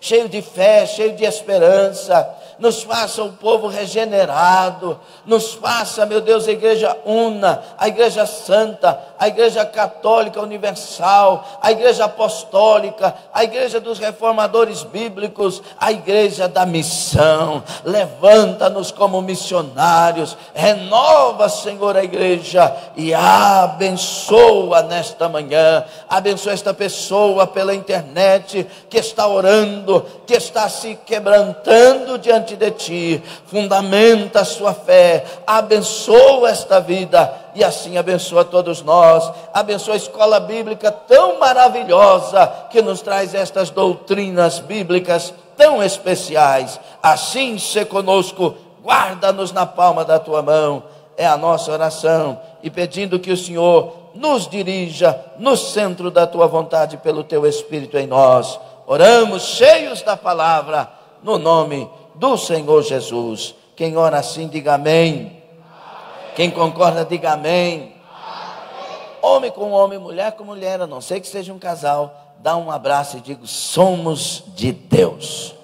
cheio de fé, cheio de esperança, nos faça um povo regenerado, nos faça, meu Deus, a igreja una, a igreja santa, a igreja católica universal, a igreja apostólica, a igreja dos reformadores bíblicos, a igreja da missão. Levanta-nos como missionários, renova, Senhor, a igreja e abençoa nesta manhã, abençoa esta pessoa pela internet que está orando, que está se quebrantando diante de Ti. Fundamenta a sua fé, abençoa esta vida e assim abençoa todos nós. Abençoa a escola bíblica tão maravilhosa que nos traz estas doutrinas bíblicas tão especiais. Assim se conosco, guarda-nos na palma da Tua mão, é a nossa oração, e pedindo que o Senhor nos dirija no centro da Tua vontade pelo Teu Espírito em nós. Oramos cheios da palavra, no nome do Senhor Jesus. Quem ora assim, diga amém. Amém. Quem concorda, diga amém. Amém. Homem com homem, mulher com mulher, a não ser que seja um casal, dá um abraço e diga: somos de Deus.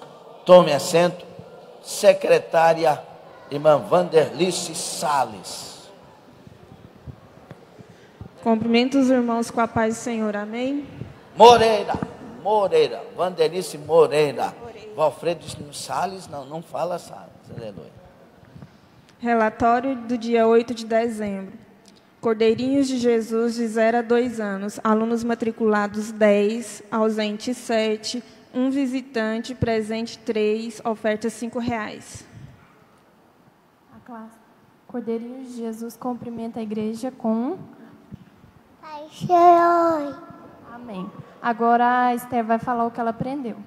Tome assento. Secretária, irmã Vanderlice Salles. Cumprimento os irmãos com a paz do Senhor, amém? Moreira, Vanderlice Moreira. Valfredo Salles, não fala Salles, aleluia. Relatório do dia 8 de dezembro. Cordeirinhos de Jesus de 0 a 2 anos, alunos matriculados 10, ausentes 7, um visitante, presente 3, oferta R$5. A classe Cordeirinhos de Jesus cumprimenta a igreja com paixão. Amém. Agora a Esther vai falar o que ela aprendeu.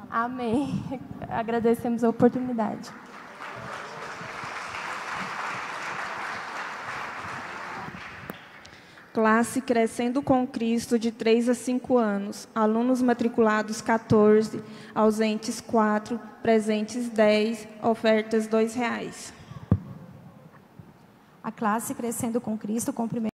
Amém. Agradecemos a oportunidade. Classe Crescendo com Cristo de 3 a 5 anos, alunos matriculados 14, ausentes 4, presentes 10, ofertas R$2. A classe Crescendo com Cristo cumprimenta